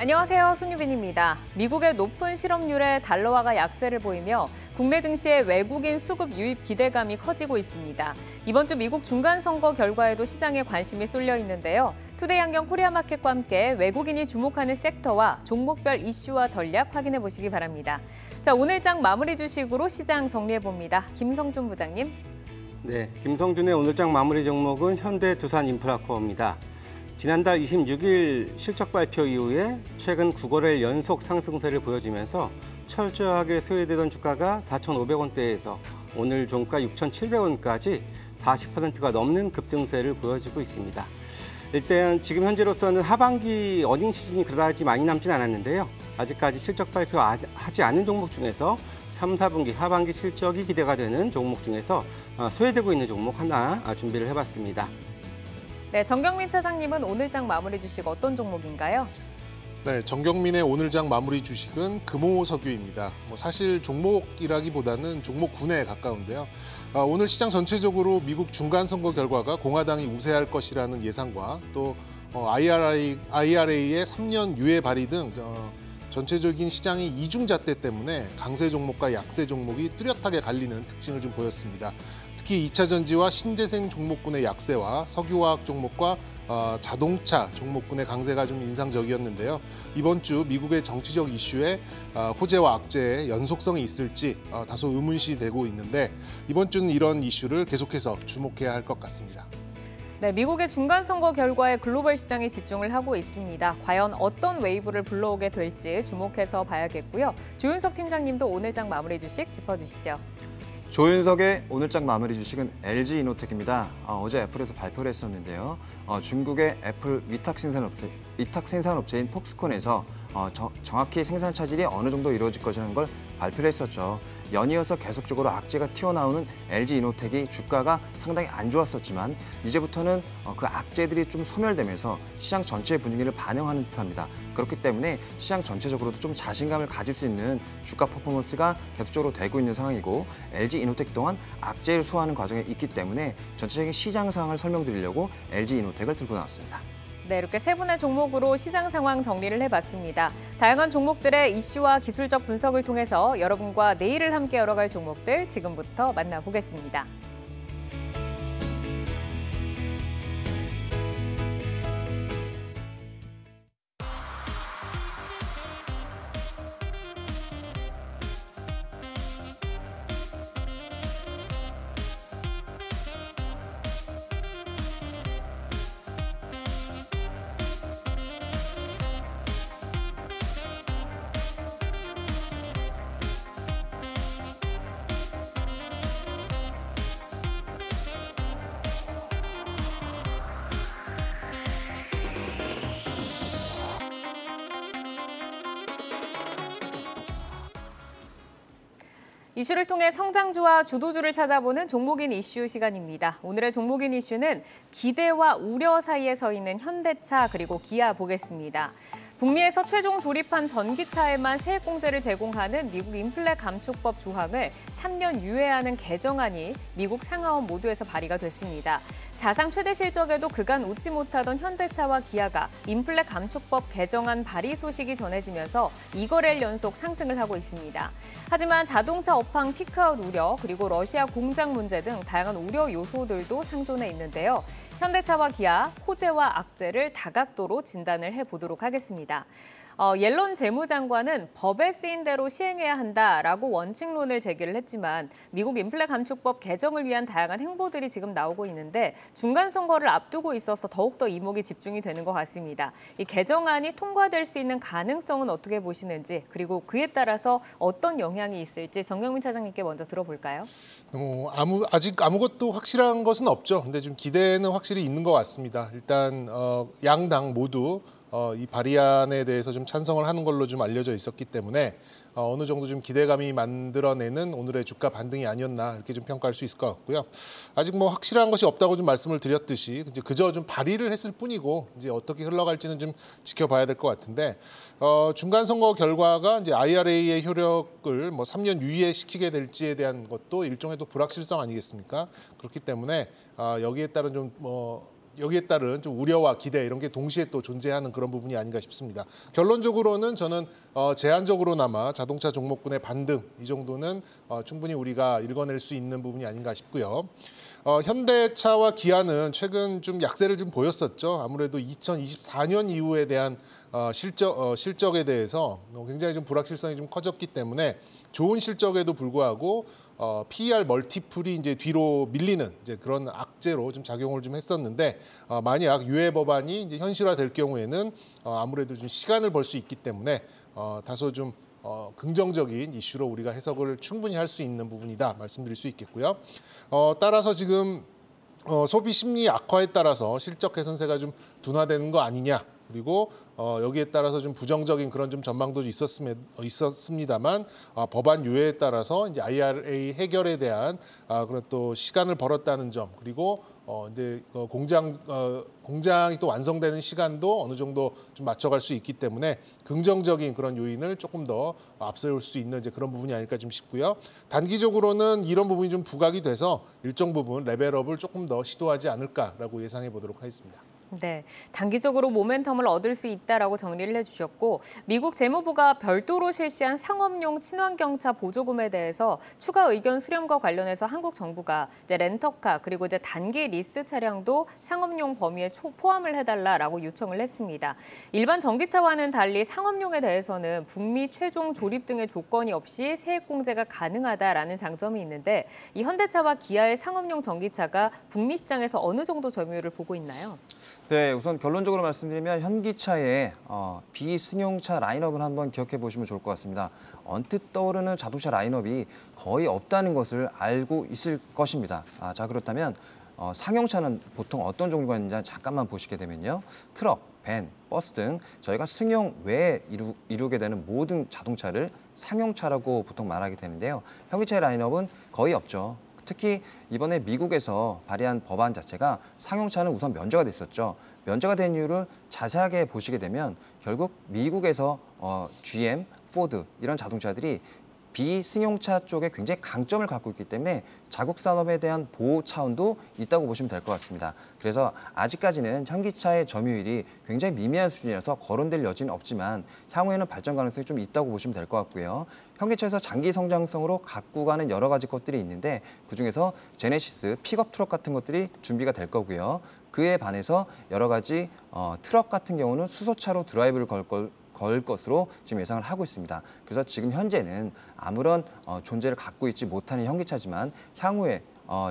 안녕하세요. 손유빈입니다. 미국의 높은 실업률에 달러화가 약세를 보이며 국내 증시의 외국인 수급 유입 기대감이 커지고 있습니다. 이번 주 미국 중간선거 결과에도 시장에 관심이 쏠려 있는데요. 투데이 안경 코리아마켓과 함께 외국인이 주목하는 섹터와 종목별 이슈와 전략 확인해 보시기 바랍니다. 자, 오늘장 마무리 주식으로 시장 정리해 봅니다. 김성준 부장님. 네, 김성준의 오늘장 마무리 종목은 현대두산인프라코어입니다. 지난달 26일 실적 발표 이후에 최근 9거래일 연속 상승세를 보여주면서 철저하게 소외되던 주가가 4,500원대에서 오늘 종가 6,700원까지 40%가 넘는 급등세를 보여주고 있습니다. 일단 지금 현재로서는 하반기 어닝 시즌이 그다지 많이 남진 않았는데요. 아직까지 실적 발표하지 않은 종목 중에서 3, 4분기 하반기 실적이 기대가 되는 종목 중에서 소외되고 있는 종목 하나 준비를 해봤습니다. 네, 정경민 차장님은 오늘장 마무리 주식 어떤 종목인가요? 네, 정경민의 오늘장 마무리 주식은 금호석유입니다. 사실 종목이라기보다는 종목군에 가까운데요. 오늘 시장 전체적으로 미국 중간선거 결과가 공화당이 우세할 것이라는 예상과 또 IRA의 3년 유예 발의 등 전체적인 시장의 이중잣대 때문에 강세 종목과 약세 종목이 뚜렷하게 갈리는 특징을 좀 보였습니다. 특히 2차 전지와 신재생 종목군의 약세와 석유화학 종목과 자동차 종목군의 강세가 좀 인상적이었는데요. 이번 주 미국의 정치적 이슈에 호재와 악재의 연속성이 있을지 다소 의문시 되고 있는데 이번 주는 이런 이슈를 계속해서 주목해야 할 것 같습니다. 네, 미국의 중간선거 결과에 글로벌 시장이 집중을 하고 있습니다. 과연 어떤 웨이브를 불러오게 될지 주목해서 봐야겠고요. 조윤석 팀장님도 오늘장 마무리 주식 짚어주시죠. 조윤석의 오늘장 마무리 주식은 LG이노텍입니다. 어제 애플에서 발표를 했었는데요. 중국의 애플 위탁 생산업체인 폭스콘에서 정확히 생산 차질이 어느 정도 이루어질 것이라는 걸 발표를 했었죠. 연이어서 계속적으로 악재가 튀어나오는 LG이노텍이 주가가 상당히 안 좋았었지만 이제부터는 그 악재들이 좀 소멸되면서 시장 전체의 분위기를 반영하는 듯합니다. 그렇기 때문에 시장 전체적으로도 좀 자신감을 가질 수 있는 주가 퍼포먼스가 계속적으로 되고 있는 상황이고 LG이노텍 또한 악재를 소화하는 과정에 있기 때문에 전체적인 시장 상황을 설명드리려고 LG이노텍을 들고 나왔습니다. 네, 이렇게 세 분의 종목으로 시장 상황 정리를 해봤습니다. 다양한 종목들의 이슈와 기술적 분석을 통해서 여러분과 내일을 함께 열어갈 종목들 지금부터 만나보겠습니다. 이슈를 통해 성장주와 주도주를 찾아보는 종목인 이슈 시간입니다. 오늘의 종목인 이슈는 기대와 우려 사이에 서 있는 현대차 그리고 기아 보겠습니다. 북미에서 최종 조립한 전기차에만 세액공제를 제공하는 미국 인플레 감축법 조항을 3년 유예하는 개정안이 미국 상하원 모두에서 발의가 됐습니다. 사상 최대 실적에도 그간 웃지 못하던 현대차와 기아가 인플레 감축법 개정안 발의 소식이 전해지면서 2거래일 연속 상승을 하고 있습니다. 하지만 자동차 업황 피크아웃 우려 그리고 러시아 공장 문제 등 다양한 우려 요소들도 상존해 있는데요. 현대차와 기아, 호재와 악재를 다각도로 진단을 해보도록 하겠습니다. 옐런 재무장관은 법에 쓰인 대로 시행해야 한다라고 원칙론을 제기를 했지만 미국 인플레 감축법 개정을 위한 다양한 행보들이 지금 나오고 있는데 중간 선거를 앞두고 있어서 더욱더 이목이 집중이 되는 것 같습니다. 이 개정안이 통과될 수 있는 가능성은 어떻게 보시는지 그리고 그에 따라서 어떤 영향이 있을지 정경민 차장님께 먼저 들어볼까요? 아직 아무것도 확실한 것은 없죠. 근데 좀 기대는 확실히 있는 것 같습니다. 일단 양당 모두 이 발의안에 대해서 좀 찬성을 하는 걸로 좀 알려져 있었기 때문에 어느 정도 좀 기대감이 만들어내는 오늘의 주가 반등이 아니었나 이렇게 좀 평가할 수 있을 것 같고요. 아직 뭐 확실한 것이 없다고 좀 말씀을 드렸듯이 이제 그저 좀 발의를 했을 뿐이고 이제 어떻게 흘러갈지는 좀 지켜봐야 될 것 같은데 중간 선거 결과가 이제 IRA의 효력을 뭐 3년 유예시키게 될지에 대한 것도 일종의 또 불확실성 아니겠습니까? 그렇기 때문에 여기에 따른 좀 여기에 따른 좀 우려와 기대 이런 게 동시에 또 존재하는 그런 부분이 아닌가 싶습니다. 결론적으로는 저는 제한적으로나마 자동차 종목군의 반등 이 정도는 충분히 우리가 읽어낼 수 있는 부분이 아닌가 싶고요. 현대차와 기아는 최근 좀 약세를 좀 보였었죠. 아무래도 2024년 이후에 대한 실적에 대해서 굉장히 좀 불확실성이 좀 커졌기 때문에 좋은 실적에도 불구하고 PER 멀티플이 이제 뒤로 밀리는 이제 그런 악재로 좀 작용을 좀 했었는데 만약 유예 법안이 이제 현실화될 경우에는 아무래도 좀 시간을 벌 수 있기 때문에 다소 좀 긍정적인 이슈로 우리가 해석을 충분히 할 수 있는 부분이다 말씀드릴 수 있겠고요. 따라서 지금 소비 심리 악화에 따라서 실적 개선세가 좀 둔화되는 거 아니냐. 그리고 여기에 따라서 좀 부정적인 그런 좀 전망도 있었습니다만 법안 유예에 따라서 이제 IRA 해결에 대한 그런 또 시간을 벌었다는 점 그리고 이제 공장이 또 완성되는 시간도 어느 정도 좀 맞춰갈 수 있기 때문에 긍정적인 그런 요인을 조금 더 앞세울 수 있는 이제 그런 부분이 아닐까 좀 싶고요. 단기적으로는 이런 부분이 좀 부각이 돼서 일정 부분 레벨업을 조금 더 시도하지 않을까라고 예상해 보도록 하겠습니다. 네, 단기적으로 모멘텀을 얻을 수 있다라고 정리를 해주셨고 미국 재무부가 별도로 실시한 상업용 친환경차 보조금에 대해서 추가 의견 수렴과 관련해서 한국 정부가 이제 렌터카 그리고 이제 단기 리스 차량도 상업용 범위에 포함을 해달라라고 요청을 했습니다. 일반 전기차와는 달리 상업용에 대해서는 북미 최종 조립 등의 조건이 없이 세액 공제가 가능하다라는 장점이 있는데 이 현대차와 기아의 상업용 전기차가 북미 시장에서 어느 정도 점유율을 보고 있나요? 네, 우선 결론적으로 말씀드리면 현기차의 비승용차 라인업을 한번 기억해 보시면 좋을 것 같습니다. 언뜻 떠오르는 자동차 라인업이 거의 없다는 것을 알고 있을 것입니다. 자, 그렇다면 상용차는 보통 어떤 종류가 있는지 잠깐만 보시게 되면요. 트럭, 밴, 버스 등 저희가 승용 외에 이루게 되는 모든 자동차를 상용차라고 보통 말하게 되는데요. 현기차의 라인업은 거의 없죠. 특히 이번에 미국에서 발의한 법안 자체가 상용차는 우선 면제가 됐었죠. 면제가 된 이유를 자세하게 보시게 되면 결국 미국에서 GM, 포드 이런 자동차들이 비승용차 쪽에 굉장히 강점을 갖고 있기 때문에 자국 산업에 대한 보호 차원도 있다고 보시면 될 것 같습니다. 그래서 아직까지는 현기차의 점유율이 굉장히 미미한 수준이라서 거론될 여지는 없지만 향후에는 발전 가능성이 좀 있다고 보시면 될 것 같고요. 현기차에서 장기 성장성으로 갖고 가는 여러 가지 것들이 있는데 그중에서 제네시스, 픽업 트럭 같은 것들이 준비가 될 거고요. 그에 반해서 여러 가지 트럭 같은 경우는 수소차로 드라이브를 걸 것으로 지금 예상을 하고 있습니다. 그래서 지금 현재는 아무런 존재를 갖고 있지 못하는 현기차지만 향후에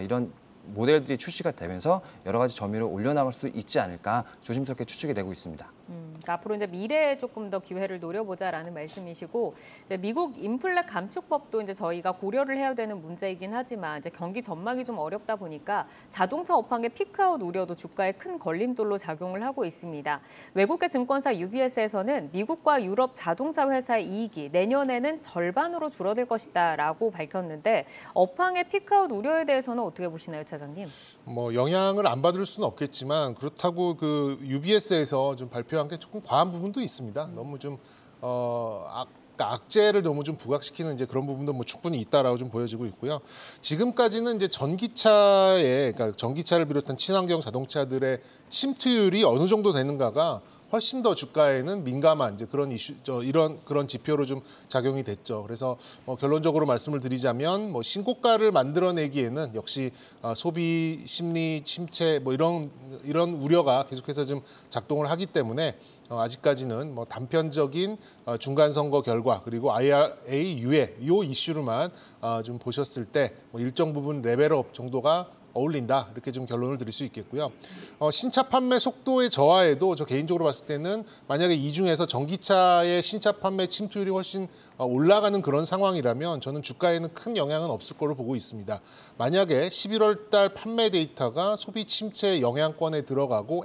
이런 모델들이 출시가 되면서 여러 가지 점유율을 올려나갈 수 있지 않을까 조심스럽게 추측이 되고 있습니다. 그러니까 앞으로 이제 미래에 조금 더 기회를 노려보자라는 말씀이시고 미국 인플레 감축법도 이제 저희가 고려를 해야 되는 문제이긴 하지만 이제 경기 전망이 좀 어렵다 보니까 자동차 업황의 피크아웃 우려도 주가에 큰 걸림돌로 작용을 하고 있습니다. 외국계 증권사 UBS에서는 미국과 유럽 자동차 회사의 이익이 내년에는 절반으로 줄어들 것이다라고 밝혔는데 업황의 피크아웃 우려에 대해서는 어떻게 보시나요, 차장님? 뭐 영향을 안 받을 수는 없겠지만 그렇다고 그 UBS에서 좀 발표한 게 조금 과한 부분도 있습니다. 너무 좀 악재를 너무 좀 부각시키는 이제 그런 부분도 뭐 충분히 있다라고 좀 보여지고 있고요. 지금까지는 이제 그러니까 전기차를 비롯한 친환경 자동차들의 침투율이 어느 정도 되는가가 훨씬 더 주가에는 민감한 이제 그런 이슈, 그런 지표로 좀 작용이 됐죠. 그래서 결론적으로 말씀을 드리자면 신고가를 만들어내기에는 역시 소비 심리 침체 이런 우려가 계속해서 좀 작동을 하기 때문에 아직까지는 단편적인 중간 선거 결과 그리고 IRA 유예 이 이슈로만 좀 보셨을 때 일정 부분 레벨업 정도가 어울린다 이렇게 좀 결론을 드릴 수 있겠고요. 신차 판매 속도의 저하에도 저 개인적으로 봤을 때는 만약에 이 중에서 전기차의 신차 판매 침투율이 훨씬 올라가는 그런 상황이라면 저는 주가에는 큰 영향은 없을 거로 보고 있습니다. 만약에 11월 달 판매 데이터가 소비 침체 영향권에 들어가고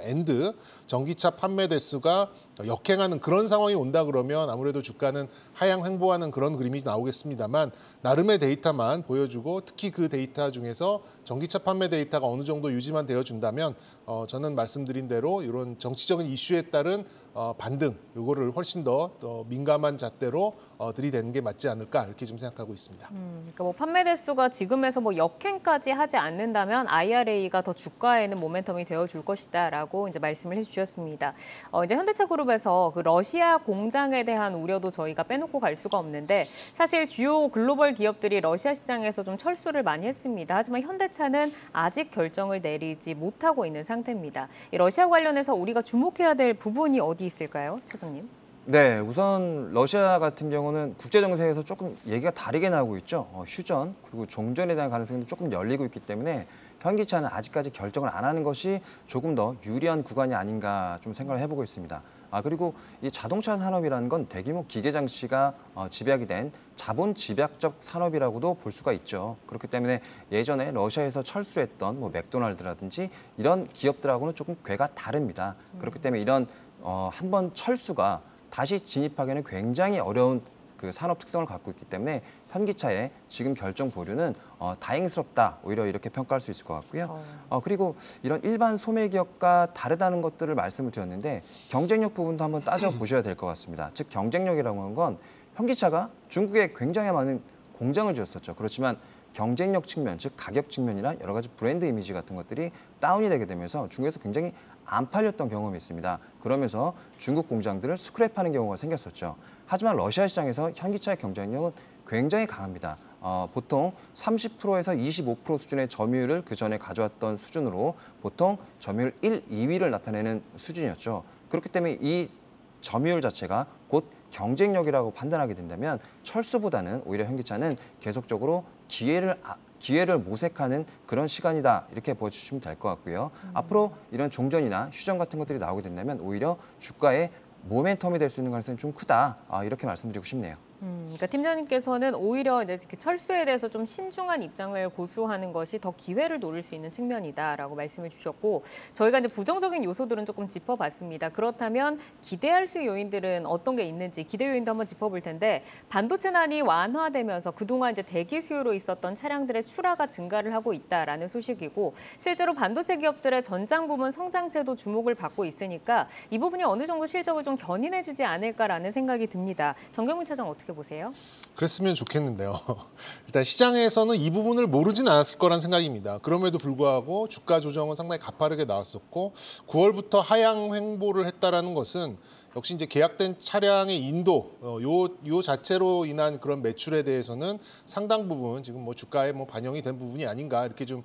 전기차 판매 대수가 역행하는 그런 상황이 온다 그러면 아무래도 주가는 하향 횡보하는 그런 그림이 나오겠습니다만 나름의 데이터만 보여주고 특히 그 데이터 중에서 전기차 판매 대수가 역행하는 그런 상황이 온다 그러면 아무래도 주가는 하향 횡보하는 그런 그림이 나오겠습니다만 나름의 데이터만 보여주고 특히 그 데이터 중에서 전기차 판매 대수가 역행하는 그런 상황이 온다 그러면 아무래도 주가는 하향 횡보하는 그런 그림이 나오겠습니다만 나름의 데이터만 보여주고 특히 그 데이터 중에서 전기차 판매 판매 데이터가 어느 정도 유지만 되어준다면 저는 말씀드린 대로 이런 정치적인 이슈에 따른 반등, 이거를 훨씬 더 민감한 잣대로 들이대는 게 맞지 않을까 이렇게 좀 생각하고 있습니다. 그러니까 뭐 판매 대수가 지금에서 뭐 역행까지 하지 않는다면 IRA가 더 주가에는 모멘텀이 되어줄 것이다라고 이제 말씀을 해주셨습니다. 이제 현대차그룹에서 그 러시아 공장에 대한 우려도 저희가 빼놓고 갈 수가 없는데 사실 주요 글로벌 기업들이 러시아 시장에서 좀 철수를 많이 했습니다. 하지만 현대차는 아직 결정을 내리지 못하고 있는 상태입니다. 이 러시아 관련해서 우리가 주목해야 될 부분이 어디 있을까요, 차장님? 네, 우선 러시아 같은 경우는 국제 정세에서 조금 얘기가 다르게 나오고 있죠. 휴전 그리고 종전에 대한 가능성도 조금 열리고 있기 때문에 현기차는 아직까지 결정을 안 하는 것이 조금 더 유리한 구간이 아닌가 좀 생각을 해보고 있습니다. 그리고 이 자동차 산업이라는 건 대규모 기계 장치가 집약이 된 자본 집약적 산업이라고도 볼 수가 있죠. 그렇기 때문에 예전에 러시아에서 철수했던 뭐 맥도날드라든지 이런 기업들하고는 조금 궤가 다릅니다. 그렇기 때문에 이런 한번 철수가 다시 진입하기에는 굉장히 어려운 그 산업 특성을 갖고 있기 때문에 현기차의 지금 결정 보류는 다행스럽다, 오히려 이렇게 평가할 수 있을 것 같고요. 그리고 이런 일반 소매 기업과 다르다는 것들을 말씀을 드렸는데 경쟁력 부분도 한번 따져보셔야 될 것 같습니다. 즉 경쟁력이라고 하는 건 현기차가 중국에 굉장히 많은 공장을 지었었죠. 그렇지만 경쟁력 측면, 즉 가격 측면이나 여러 가지 브랜드 이미지 같은 것들이 다운이 되게 되면서 중국에서 굉장히 안 팔렸던 경험이 있습니다. 그러면서 중국 공장들을 스크랩하는 경우가 생겼었죠. 하지만 러시아 시장에서 현기차의 경쟁력은 굉장히 강합니다. 보통 30%에서 25% 수준의 점유율을 그 전에 가져왔던 수준으로 보통 점유율 1, 2위를 나타내는 수준이었죠. 그렇기 때문에 이 점유율 자체가 곧 경쟁력이라고 판단하게 된다면 철수보다는 오히려 현기차는 계속적으로 기회를 모색하는 그런 시간이다, 이렇게 보여주시면 될 것 같고요. 앞으로 이런 종전이나 휴전 같은 것들이 나오게 된다면 오히려 주가의 모멘텀이 될 수 있는 가능성이 좀 크다, 이렇게 말씀드리고 싶네요. 그러니까 팀장님께서는 오히려 이제 철수에 대해서 좀 신중한 입장을 고수하는 것이 더 기회를 노릴 수 있는 측면이다라고 말씀을 주셨고, 저희가 이제 부정적인 요소들은 조금 짚어봤습니다. 그렇다면 기대할 수 있는 요인들은 어떤 게 있는지 기대 요인도 한번 짚어볼 텐데, 반도체난이 완화되면서 그동안 이제 대기 수요로 있었던 차량들의 출하가 증가를 하고 있다라는 소식이고, 실제로 반도체 기업들의 전장 부문 성장세도 주목을 받고 있으니까 이 부분이 어느 정도 실적을 좀 견인해주지 않을까라는 생각이 듭니다. 정경민 차장 어떻게 보세요? 그랬으면 좋겠는데요. 일단 시장에서는 이 부분을 모르진 않았을 거란 생각입니다. 그럼에도 불구하고 주가 조정은 상당히 가파르게 나왔었고 9월부터 하향 횡보를 했다라는 것은 역시 이제 계약된 차량의 인도 요 자체로 인한 그런 매출에 대해서는 상당 부분 지금 뭐 주가에 뭐 반영이 된 부분이 아닌가 이렇게 좀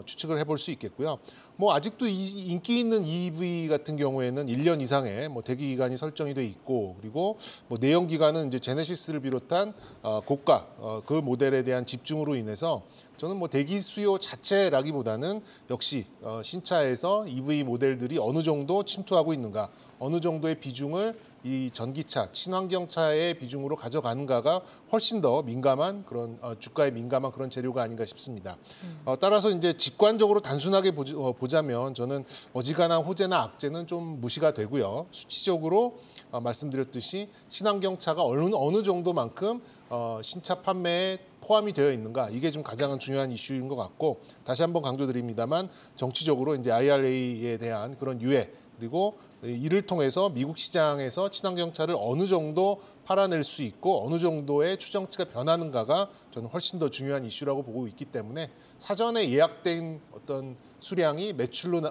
추측을 해볼 수 있겠고요. 뭐 아직도 인기 있는 EV 같은 경우에는 1년 이상의 뭐 대기 기간이 설정이 돼 있고, 그리고 뭐 내연 기관은 이제 제네시스를 비롯한 고가 그 모델에 대한 집중으로 인해서 저는 뭐 대기 수요 자체라기보다는 역시 신차에서 EV 모델들이 어느 정도 침투하고 있는가, 어느 정도의 비중을 이 전기차, 친환경차의 비중으로 가져가는가가 훨씬 더 민감한 그런 주가에 민감한 그런 재료가 아닌가 싶습니다. 따라서 이제 직관적으로 단순하게 보자면 저는 어지간한 호재나 악재는 좀 무시가 되고요. 수치적으로 말씀드렸듯이 친환경차가 어느 정도만큼 신차 판매에 포함이 되어 있는가, 이게 좀 가장 중요한 이슈인 것 같고, 다시 한번 강조드립니다만 정치적으로 이제 IRA에 대한 그런 유예, 그리고 이를 통해서 미국 시장에서 친환경차를 어느 정도 팔아낼 수 있고 어느 정도의 추정치가 변하는가가 저는 훨씬 더 중요한 이슈라고 보고 있기 때문에 사전에 예약된 어떤 수량이 매출로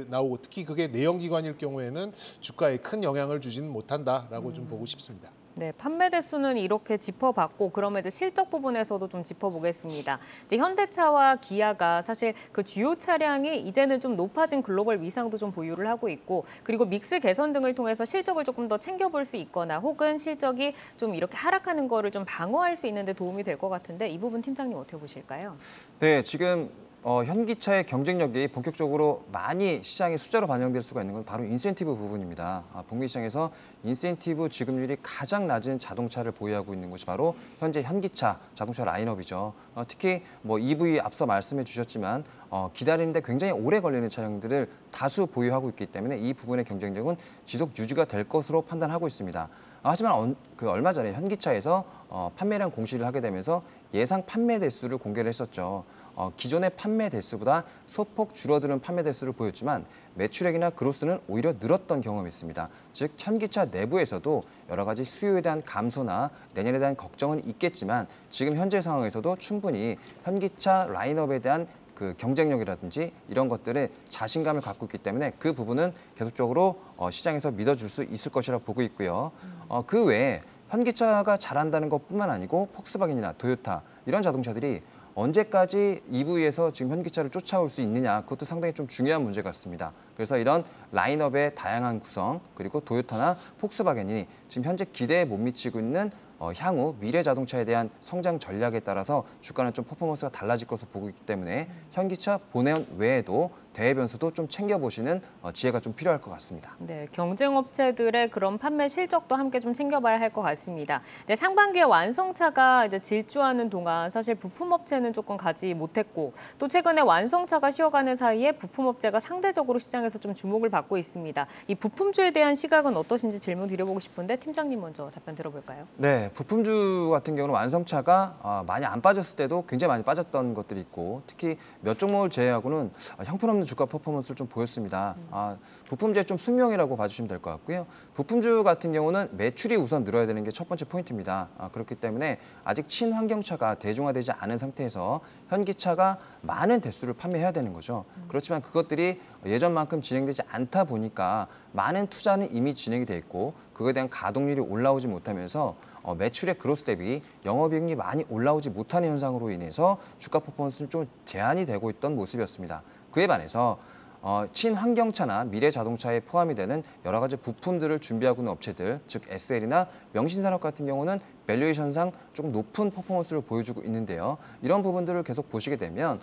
나오고, 특히 그게 내연기관일 경우에는 주가에 큰 영향을 주지는 못한다라고 좀 보고 싶습니다. 네, 판매 대수는 이렇게 짚어봤고, 그러면 이제 실적 부분에서도 좀 짚어보겠습니다. 이제 현대차와 기아가 사실 그 주요 차량이 이제는 좀 높아진 글로벌 위상도 좀 보유를 하고 있고, 그리고 믹스 개선 등을 통해서 실적을 조금 더 챙겨볼 수 있거나 혹은 실적이 좀 이렇게 하락하는 거를 좀 방어할 수 있는 데 도움이 될 것 같은데, 이 부분 팀장님 어떻게 보실까요? 네, 지금 현기차의 경쟁력이 본격적으로 많이 시장의 숫자로 반영될 수가 있는 건 바로 인센티브 부분입니다. 북미 시장에서 인센티브 지급률이 가장 낮은 자동차를 보유하고 있는 것이 바로 현재 현기차 자동차 라인업이죠. 특히 뭐 EV 앞서 말씀해 주셨지만 기다리는데 굉장히 오래 걸리는 차량들을 다수 보유하고 있기 때문에 이 부분의 경쟁력은 지속 유지가 될 것으로 판단하고 있습니다. 하지만 얼마 전에 현기차에서 판매량 공시를 하게 되면서 예상 판매 대수를 공개를 했었죠. 기존의 판매 대수보다 소폭 줄어드는 판매 대수를 보였지만 매출액이나 그로스는 오히려 늘었던 경험이 있습니다. 즉 현기차 내부에서도 여러 가지 수요에 대한 감소나 내년에 대한 걱정은 있겠지만 지금 현재 상황에서도 충분히 현기차 라인업에 대한 그 경쟁력이라든지 이런 것들에 자신감을 갖고 있기 때문에 그 부분은 계속적으로 시장에서 믿어줄 수 있을 것이라고 보고 있고요. 그 외에 현기차가 잘한다는 것뿐만 아니고 폭스바겐이나 토요타 이런 자동차들이 언제까지 EV에서 지금 현기차를 쫓아올 수 있느냐, 그것도 상당히 좀 중요한 문제 같습니다. 그래서 이런 라인업의 다양한 구성, 그리고 토요타나 폭스바겐이 지금 현재 기대에 못 미치고 있는 향후 미래 자동차에 대한 성장 전략에 따라서 주가는 좀 퍼포먼스가 달라질 것으로 보고 있기 때문에 현기차 본연 외에도 대외 변수도 좀 챙겨보시는 지혜가 좀 필요할 것 같습니다. 네, 경쟁 업체들의 그런 판매 실적도 함께 좀 챙겨봐야 할 것 같습니다. 이제 상반기에 완성차가 이제 질주하는 동안 사실 부품 업체는 조금 가지 못했고 또 최근에 완성차가 쉬어가는 사이에 부품 업체가 상대적으로 시장에서 좀 주목을 받고 있습니다. 이 부품주에 대한 시각은 어떠신지 질문 드려보고 싶은데 팀장님 먼저 답변 들어볼까요? 네, 부품주 같은 경우는 완성차가 많이 안 빠졌을 때도 굉장히 많이 빠졌던 것들이 있고 특히 몇 종목을 제외하고는 형편없는 주가 퍼포먼스를 좀 보였습니다. 부품주의 좀 숙명이라고 봐주시면 될 것 같고요. 부품주 같은 경우는 매출이 우선 늘어야 되는 게 첫 번째 포인트입니다. 그렇기 때문에 아직 친환경차가 대중화되지 않은 상태에서 현기차가 많은 대수를 판매해야 되는 거죠. 그렇지만 그것들이 예전만큼 진행되지 않다 보니까 많은 투자는 이미 진행이 돼 있고 그거에 대한 가동률이 올라오지 못하면서 매출의 그로스 대비 영업이익이 많이 올라오지 못하는 현상으로 인해서 주가 퍼포먼스는 좀 제한이 되고 있던 모습이었습니다. 그에 반해서 친환경차나 미래 자동차에 포함이 되는 여러 가지 부품들을 준비하고 있는 업체들, 즉 SL이나 명신산업 같은 경우는 밸류에이션상 조금 높은 퍼포먼스를 보여주고 있는데요. 이런 부분들을 계속 보시게 되면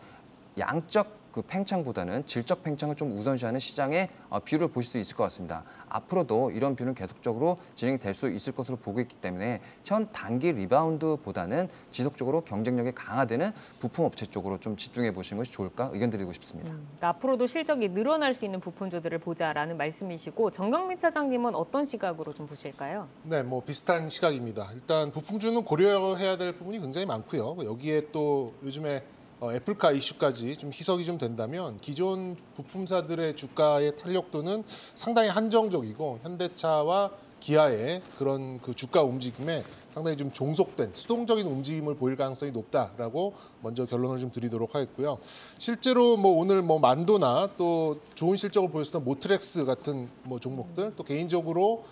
양적 그 팽창보다는 질적 팽창을 좀 우선시하는 시장의 뷰를 보실 수 있을 것 같습니다. 앞으로도 이런 뷰는 계속적으로 진행이 될 수 있을 것으로 보고 있기 때문에 현 단기 리바운드보다는 지속적으로 경쟁력이 강화되는 부품 업체 쪽으로 좀 집중해 보시는 것이 좋을까 의견 드리고 싶습니다. 그러니까 앞으로도 실적이 늘어날 수 있는 부품주들을 보자라는 말씀이시고 정경민 차장님은 어떤 시각으로 좀 보실까요? 네, 뭐 비슷한 시각입니다. 일단 부품주는 고려해야 될 부분이 굉장히 많고요. 여기에 또 요즘에 애플카 이슈까지 좀 희석이 좀 된다면 기존 부품사들의 주가의 탄력도는 상당히 한정적이고 현대차와 기아의 그런 그 주가 움직임에 상당히 좀 종속된 수동적인 움직임을 보일 가능성이 높다라고 먼저 결론을 좀 드리도록 하겠고요. 실제로 뭐 오늘 뭐 만도나 또 좋은 실적을 보였었던 모트렉스 같은 뭐 종목들 또 개인적으로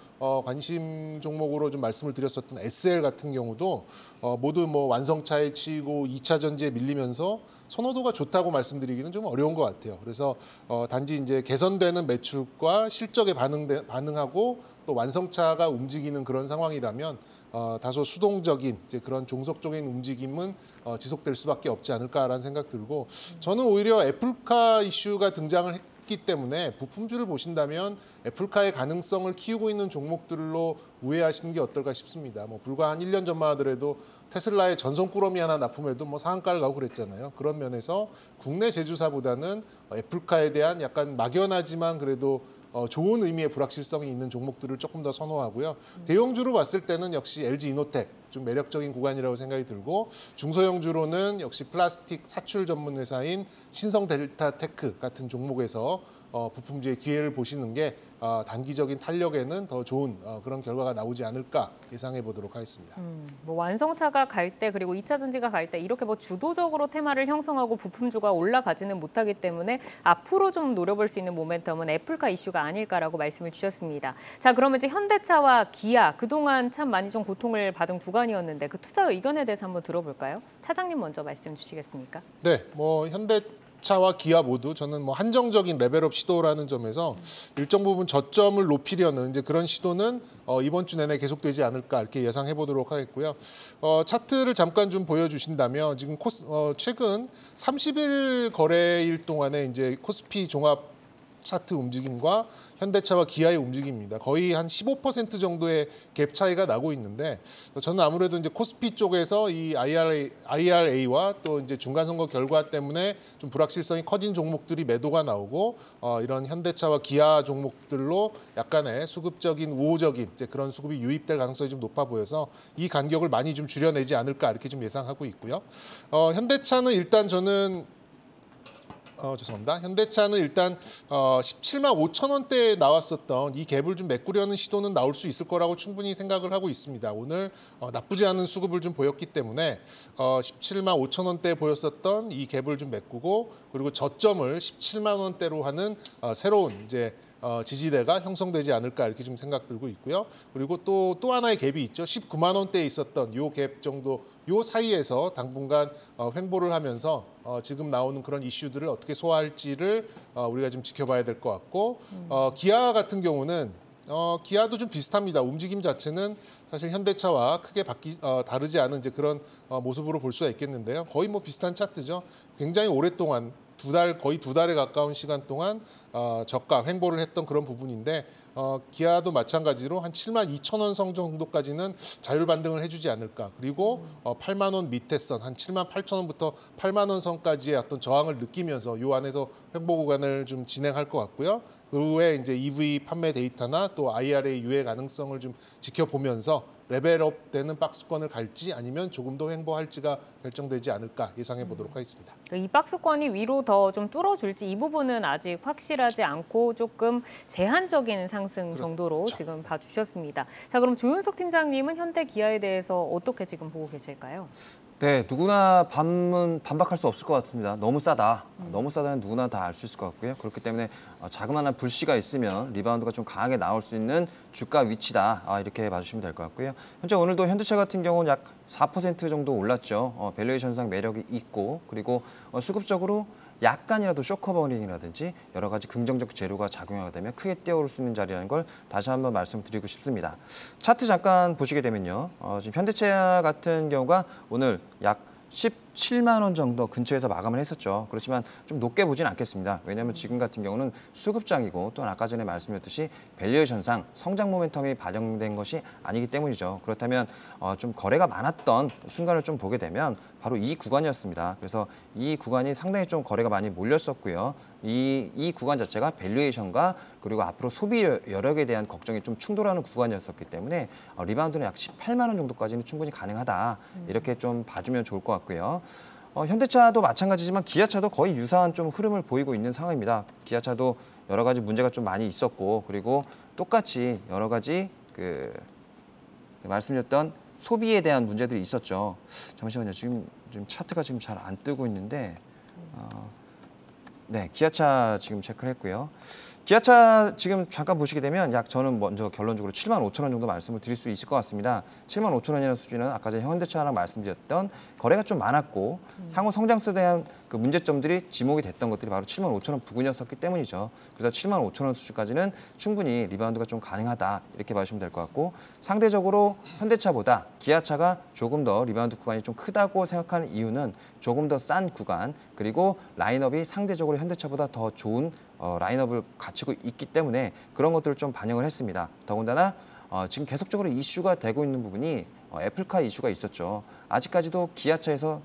관심 종목으로 좀 말씀을 드렸었던 SL 같은 경우도 모두 뭐 완성차에 치이고 2차 전지에 밀리면서 선호도가 좋다고 말씀드리기는 좀 어려운 것 같아요. 그래서 단지 이제 개선되는 매출과 실적에 반응하고 또 완성차가 움직이는 그런 상황이라면 다소 수동적인 이제 그런 종속적인 움직임은 지속될 수밖에 없지 않을까라는 생각 들고 저는 오히려 애플카 이슈가 등장을 했기 때문에 부품주를 보신다면 애플카의 가능성을 키우고 있는 종목들로 우회하시는 게 어떨까 싶습니다. 뭐 불과 한 1년 전만 하더라도 테슬라의 전송 꾸러미 하나 납품해도 뭐 상한가를 가고 그랬잖아요. 그런 면에서 국내 제조사보다는 애플카에 대한 약간 막연하지만 그래도 좋은 의미의 불확실성이 있는 종목들을 조금 더 선호하고요. 대형주로 봤을 때는 역시 LG 이노텍 좀 매력적인 구간이라고 생각이 들고 중소형주로는 역시 플라스틱 사출 전문 회사인 신성 델타테크 같은 종목에서 부품주의 기회를 보시는 게 단기적인 탄력에는 더 좋은 그런 결과가 나오지 않을까 예상해 보도록 하겠습니다. 뭐 완성차가 갈 때 그리고 2차 전지가 갈 때 이렇게 뭐 주도적으로 테마를 형성하고 부품주가 올라가지는 못하기 때문에 앞으로 좀 노려볼 수 있는 모멘텀은 애플카 이슈가 아닐까라고 말씀을 주셨습니다. 자, 그러면 이제 현대차와 기아 그동안 참 많이 좀 고통을 받은 구간이었는데 그 투자 의견에 대해서 한번 들어볼까요? 차장님 먼저 말씀 주시겠습니까? 네, 뭐 현대차와 기아 모두 저는 뭐 한정적인 레벨업 시도라는 점에서 일정 부분 저점을 높이려는 이제 그런 시도는 이번 주 내내 계속되지 않을까 이렇게 예상해 보도록 하겠고요. 차트를 잠깐 좀 보여주신다면 지금 최근 30일 거래일 동안에 이제 코스피 종합 차트 움직임과 현대차와 기아의 움직임입니다. 거의 한 15% 정도의 갭 차이가 나고 있는데 저는 아무래도 이제 코스피 쪽에서 이 IRA와 또 이제 중간 선거 결과 때문에 좀 불확실성이 커진 종목들이 매도가 나오고 이런 현대차와 기아 종목들로 약간의 수급적인 우호적인 이제 그런 수급이 유입될 가능성이 좀 높아 보여서 이 간격을 많이 좀 줄여내지 않을까 이렇게 좀 예상하고 있고요. 현대차는 일단 저는 죄송합니다. 현대차는 일단 17만 5천 원대에 나왔었던 이 갭을 좀 메꾸려는 시도는 나올 수 있을 거라고 충분히 생각을 하고 있습니다. 오늘 나쁘지 않은 수급을 좀 보였기 때문에 17만 5천 원대에 보였었던 이 갭을 좀 메꾸고 그리고 저점을 17만 원대로 하는 새로운 이제 지지대가 형성되지 않을까 이렇게 좀 생각 들고 있고요. 그리고 또 하나의 갭이 있죠. 19만 원대에 있었던 요 갭 정도 요 사이에서 당분간 횡보를 하면서 지금 나오는 그런 이슈들을 어떻게 소화할지를 우리가 좀 지켜봐야 될 것 같고 기아 같은 경우는 기아도 좀 비슷합니다. 움직임 자체는 사실 현대차와 크게 다르지 않은 이제 그런 모습으로 볼 수가 있겠는데요. 거의 뭐 비슷한 차트죠. 굉장히 오랫동안 거의 두 달에 가까운 시간 동안 저가 횡보를 했던 그런 부분인데 기아도 마찬가지로 한 7만 2천 원 선 정도까지는 자율 반등을 해주지 않을까. 그리고 8만 원 밑에 선 한 7만 8천 원부터 8만 원 선까지의 어떤 저항을 느끼면서 이 안에서 횡보 구간을 좀 진행할 것 같고요. 그 후에 이제 EV 판매 데이터나 또 IRA 유예 가능성을 좀 지켜보면서 레벨업되는 박스권을 갈지 아니면 조금 더 횡보할지가 결정되지 않을까 예상해 보도록 하겠습니다. 이 박스권이 위로 더 좀 뚫어줄지 이 부분은 아직 확실하지 않고 조금 제한적인 상승 정도로 지금 봐주셨습니다. 자, 그럼 조윤석 팀장님은 현대 기아에 대해서 어떻게 지금 보고 계실까요? 네, 누구나 반박할 수 없을 것 같습니다. 너무 싸다. 너무 싸다는 누구나 다 알 수 있을 것 같고요. 그렇기 때문에 자그마한 불씨가 있으면 리바운드가 좀 강하게 나올 수 있는 주가 위치다. 이렇게 봐주시면 될 것 같고요. 현재 오늘도 현대차 같은 경우는 약 4% 정도 올랐죠. 밸류에이션상 매력이 있고 그리고 수급적으로 약간이라도 쇼커버닝이라든지 여러 가지 긍정적 재료가 작용하게 되면 크게 뛰어오를 수 있는 자리라는 걸 다시 한번 말씀드리고 싶습니다. 차트 잠깐 보시게 되면요. 지금 현대차 같은 경우가 오늘 약 17만 원 정도 근처에서 마감을 했었죠. 그렇지만 좀 높게 보진 않겠습니다. 왜냐하면 지금 같은 경우는 수급장이고 또 아까 전에 말씀드렸듯이 밸류에이션상 성장 모멘텀이 반영된 것이 아니기 때문이죠. 그렇다면 좀 거래가 많았던 순간을 좀 보게 되면 바로 이 구간이었습니다. 그래서 이 구간이 상당히 좀 거래가 많이 몰렸었고요. 이 구간 자체가 밸류에이션과 그리고 앞으로 소비 여력에 대한 걱정이 좀 충돌하는 구간이었었기 때문에 리바운드는 약 18만 원 정도까지는 충분히 가능하다. 이렇게 좀 봐주면 좋을 것 같고요. 현대차도 마찬가지지만 기아차도 거의 유사한 좀 흐름을 보이고 있는 상황입니다. 기아차도 여러 가지 문제가 좀 많이 있었고 그리고 똑같이 여러 가지 말씀드렸던 소비에 대한 문제들이 있었죠. 잠시만요. 지금 차트가 지금 잘 안 뜨고 있는데 네, 기아차 지금 체크를 했고요. 기아차 지금 잠깐 보시게 되면 약 저는 먼저 결론적으로 7만 5천 원 정도 말씀을 드릴 수 있을 것 같습니다. 7만 5천 원이라는 수준은 아까 전에 현대차랑 말씀드렸던 거래가 좀 많았고 향후 성장세에 대한 그 문제점들이 지목이 됐던 것들이 바로 7만 5천 원 부근이었었기 때문이죠. 그래서 7만 5천 원 수준까지는 충분히 리바운드가 좀 가능하다 이렇게 봐주시면 될 것 같고 상대적으로 현대차보다 기아차가 조금 더 리바운드 구간이 좀 크다고 생각하는 이유는 조금 더 싼 구간 그리고 라인업이 상대적으로 현대차보다 더 좋은 라인업을 갖추고 있기 때문에 그런 것들을 좀 반영을 했습니다. 더군다나 지금 계속적으로 이슈가 되고 있는 부분이 애플카 이슈가 있었죠. 아직까지도 기아차에서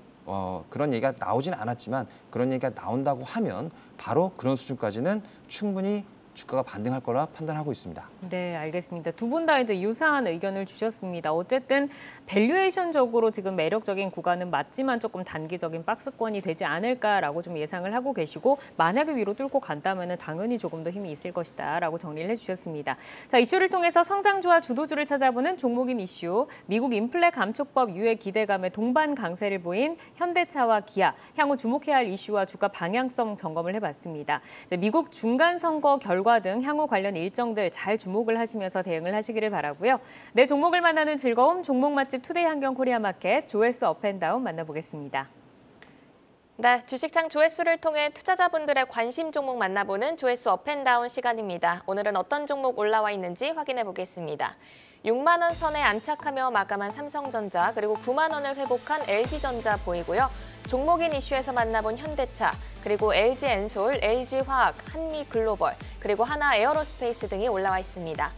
그런 얘기가 나오진 않았지만 그런 얘기가 나온다고 하면 바로 그런 수준까지는 충분히 주가가 반등할 거라 판단하고 있습니다. 네, 알겠습니다. 두 분 다 이제 유사한 의견을 주셨습니다. 어쨌든 밸류에이션적으로 지금 매력적인 구간은 맞지만 조금 단기적인 박스권이 되지 않을까라고 좀 예상을 하고 계시고 만약에 위로 뚫고 간다면 당연히 조금 더 힘이 있을 것이다라고 정리를 해주셨습니다. 자, 이슈를 통해서 성장주와 주도주를 찾아보는 종목인 이슈, 미국 인플레 감축법 유예 기대감에 동반 강세를 보인 현대차와 기아, 향후 주목해야 할 이슈와 주가 방향성 점검을 해봤습니다. 미국 중간 선거 결과 등 향후 관련 일정들 잘 주목을 하시면서 대응을 하시기를 바라고요. 내 종목을 만나는 즐거움, 종목 맛집 투데이 한경 코리아 마켓 조회수 업앤다운 만나보겠습니다. 네, 주식창 조회수를 통해 투자자분들의 관심 종목 만나보는 조회수 업앤다운 시간입니다. 오늘은 어떤 종목 올라와 있는지 확인해 보겠습니다. 6만 원 선에 안착하며 마감한 삼성전자 그리고 9만 원을 회복한 LG전자 보이고요. 종목인 이슈에서 만나본 현대차, 그리고 LG엔솔, LG화학, 한미글로벌, 그리고 하나에어로스페이스 등이 올라와 있습니다.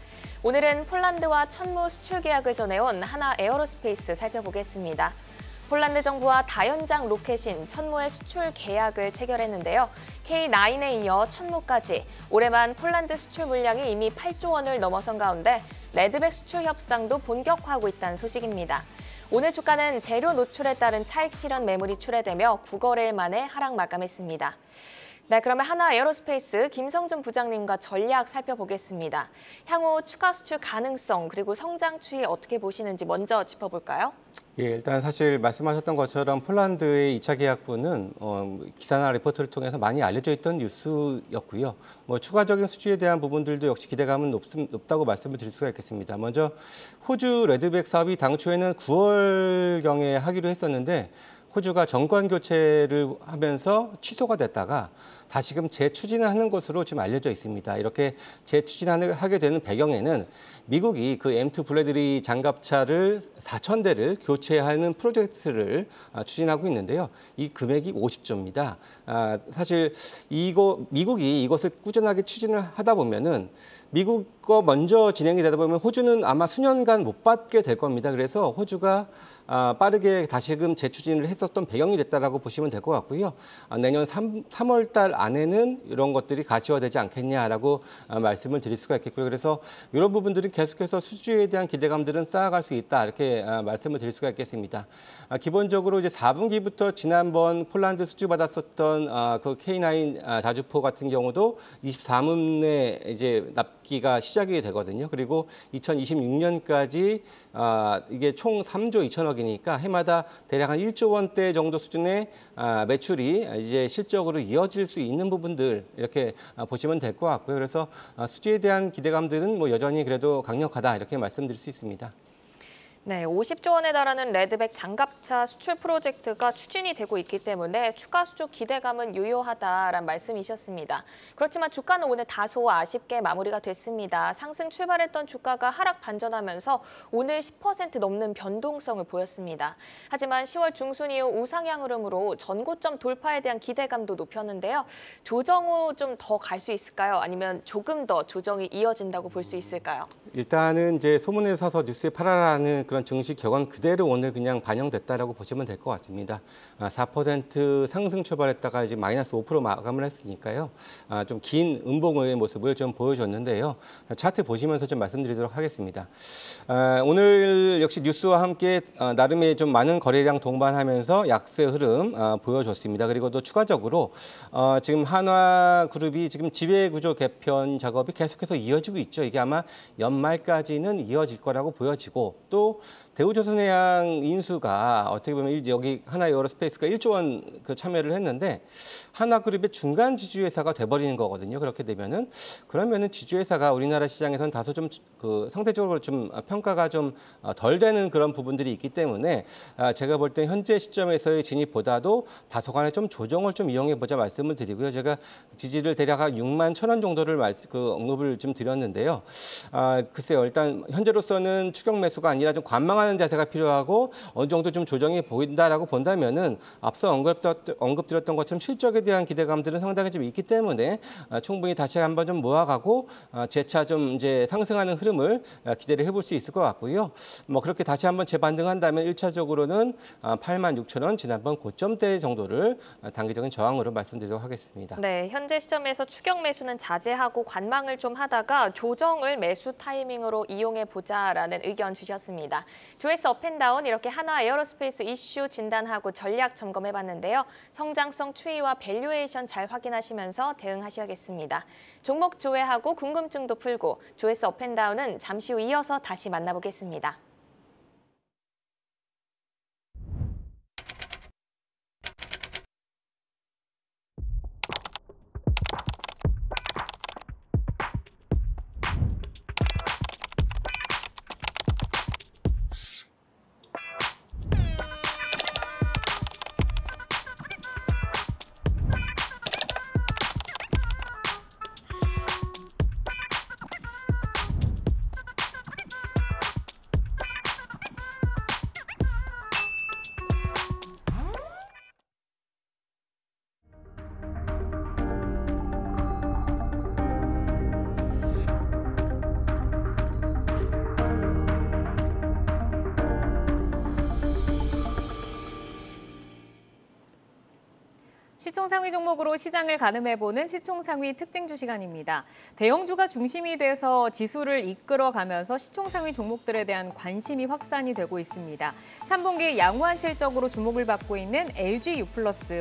오늘은 폴란드와 천무 수출 계약을 전해온 하나에어로스페이스 살펴보겠습니다. 폴란드 정부와 다연장 로켓인 천무의 수출 계약을 체결했는데요. K9에 이어 천무까지 올해만 폴란드 수출 물량이 이미 8조 원을 넘어선 가운데 레드백 수출 협상도 본격화하고 있다는 소식입니다. 오늘 주가는 재료 노출에 따른 차익 실현 매물이 출회되며 9거래일 만에 하락 마감했습니다. 네, 그러면 하나에어로스페이스 김성준 부장님과 전략 살펴보겠습니다. 향후 추가 수출 가능성 그리고 성장 추이 어떻게 보시는지 먼저 짚어볼까요? 예, 일단 사실 말씀하셨던 것처럼 폴란드의 2차 계약분은 기사나 리포트를 통해서 많이 알려져 있던 뉴스였고요. 추가적인 수주에 대한 부분들도 역시 기대감은 높다고 말씀을 드릴 수가 있겠습니다. 먼저 호주 레드백 사업이 당초에는 9월경에 하기로 했었는데 호주가 정권 교체를 하면서 취소가 됐다가 다시금 재추진을 하는 것으로 지금 알려져 있습니다. 이렇게 재추진하게 되는 배경에는 미국이 그 M2 블래드리 장갑차를 4,000대를 교체하는 프로젝트를 추진하고 있는데요. 이 금액이 50조입니다. 사실 미국이 이것을 꾸준하게 추진을 하다 보면은 미국 거 먼저 진행이 되다 보면 호주는 아마 수년간 못 받게 될 겁니다. 그래서 호주가 빠르게 다시금 재추진을 했었던 배경이 됐다라고 보시면 될 것 같고요. 내년 3월 달 안에는 이런 것들이 가시화되지 않겠냐라고 말씀을 드릴 수가 있겠고요. 그래서 이런 부분들은 계속해서 수주에 대한 기대감들은 쌓아갈 수 있다 이렇게 말씀을 드릴 수가 있겠습니다. 기본적으로 이제 4분기부터 지난번 폴란드 수주 받았었던 그 K9 자주포 같은 경우도 24문에 이제 납기가 시작이 되거든요. 그리고 2026년까지 이게 총 3조 2천억이니까 해마다 대략 한 1조 원대 정도 수준의 매출이 이제 실적으로 이어질 수 있는 부분들 이렇게 보시면 될 것 같고요. 그래서 수주에 대한 기대감들은 여전히 그래도 강력하다 이렇게 말씀드릴 수 있습니다. 네, 50조 원에 달하는 레드백 장갑차 수출 프로젝트가 추진이 되고 있기 때문에 추가 수주 기대감은 유효하다라는 말씀이셨습니다. 그렇지만 주가는 오늘 다소 아쉽게 마무리가 됐습니다. 상승 출발했던 주가가 하락 반전하면서 오늘 10% 넘는 변동성을 보였습니다. 하지만 10월 중순 이후 우상향 흐름으로 전고점 돌파에 대한 기대감도 높였는데요. 조정 후 좀 더 갈 수 있을까요? 아니면 조금 더 조정이 이어진다고 볼 수 있을까요? 일단은 이제 소문에 서서 뉴스에 팔아라는 그런 증시 격언 그대로 오늘 그냥 반영됐다라고 보시면 될 것 같습니다. 4% 상승 출발했다가 이제 마이너스 5% 마감을 했으니까요. 좀 긴 음봉의 모습을 좀 보여줬는데요. 차트 보시면서 좀 말씀드리도록 하겠습니다. 오늘 역시 뉴스와 함께 나름의 좀 많은 거래량 동반하면서 약세 흐름 보여줬습니다. 그리고 또 추가적으로 지금 한화그룹이 지금 지배구조 개편 작업이 계속해서 이어지고 있죠. 이게 아마 연말까지는 이어질 거라고 보여지고 또 대우조선해양 인수가 어떻게 보면 여기 하나에어로스페이스가 1조 원 그 참여를 했는데 하나그룹의 중간 지주회사가 돼버리는 거거든요. 그렇게 되면은 그러면은 지주회사가 우리나라 시장에서는 다소 좀 그 상대적으로 좀 평가가 좀 덜 되는 그런 부분들이 있기 때문에 제가 볼 때 현재 시점에서의 진입보다도 다소간의 좀 조정을 좀 이용해 보자 말씀을 드리고요. 제가 지지를 대략 한 6만 1,000원 정도를 언급을 좀 드렸는데요. 글쎄요. 일단 현재로서는 추격 매수가 아니라 좀 관망하는 자세가 필요하고 어느 정도 좀 조정이 보인다라고 본다면은 앞서 언급드렸던 것처럼 실적에 대한 기대감들은 상당히 좀 있기 때문에 충분히 다시 한번 좀 모아가고 재차 좀 이제 상승하는 흐름을 기대를 해볼 수 있을 것 같고요. 그렇게 다시 한번 재반등한다면 1차적으로는 86,000원 지난번 고점대 정도를 단기적인 저항으로 말씀드리도록 하겠습니다. 네, 현재 시점에서 추격 매수는 자제하고 관망을 좀 하다가 조정을 매수 타이밍으로 이용해 보자라는 의견 주셨습니다. 조회수 업앤다운 이렇게 하나에어로스페이스 이슈 진단하고 전략 점검해봤는데요. 성장성 추이와 밸류에이션 잘 확인하시면서 대응하셔야겠습니다. 종목 조회하고 궁금증도 풀고 조회수 업앤다운은 잠시 후 이어서 다시 만나보겠습니다. 시총상위 종목으로 시장을 가늠해보는 시총상위 특징주 시간입니다. 대형주가 중심이 돼서 지수를 이끌어가면서 시총상위 종목들에 대한 관심이 확산이 되고 있습니다. 3분기 양호한 실적으로 주목을 받고 있는 LG U+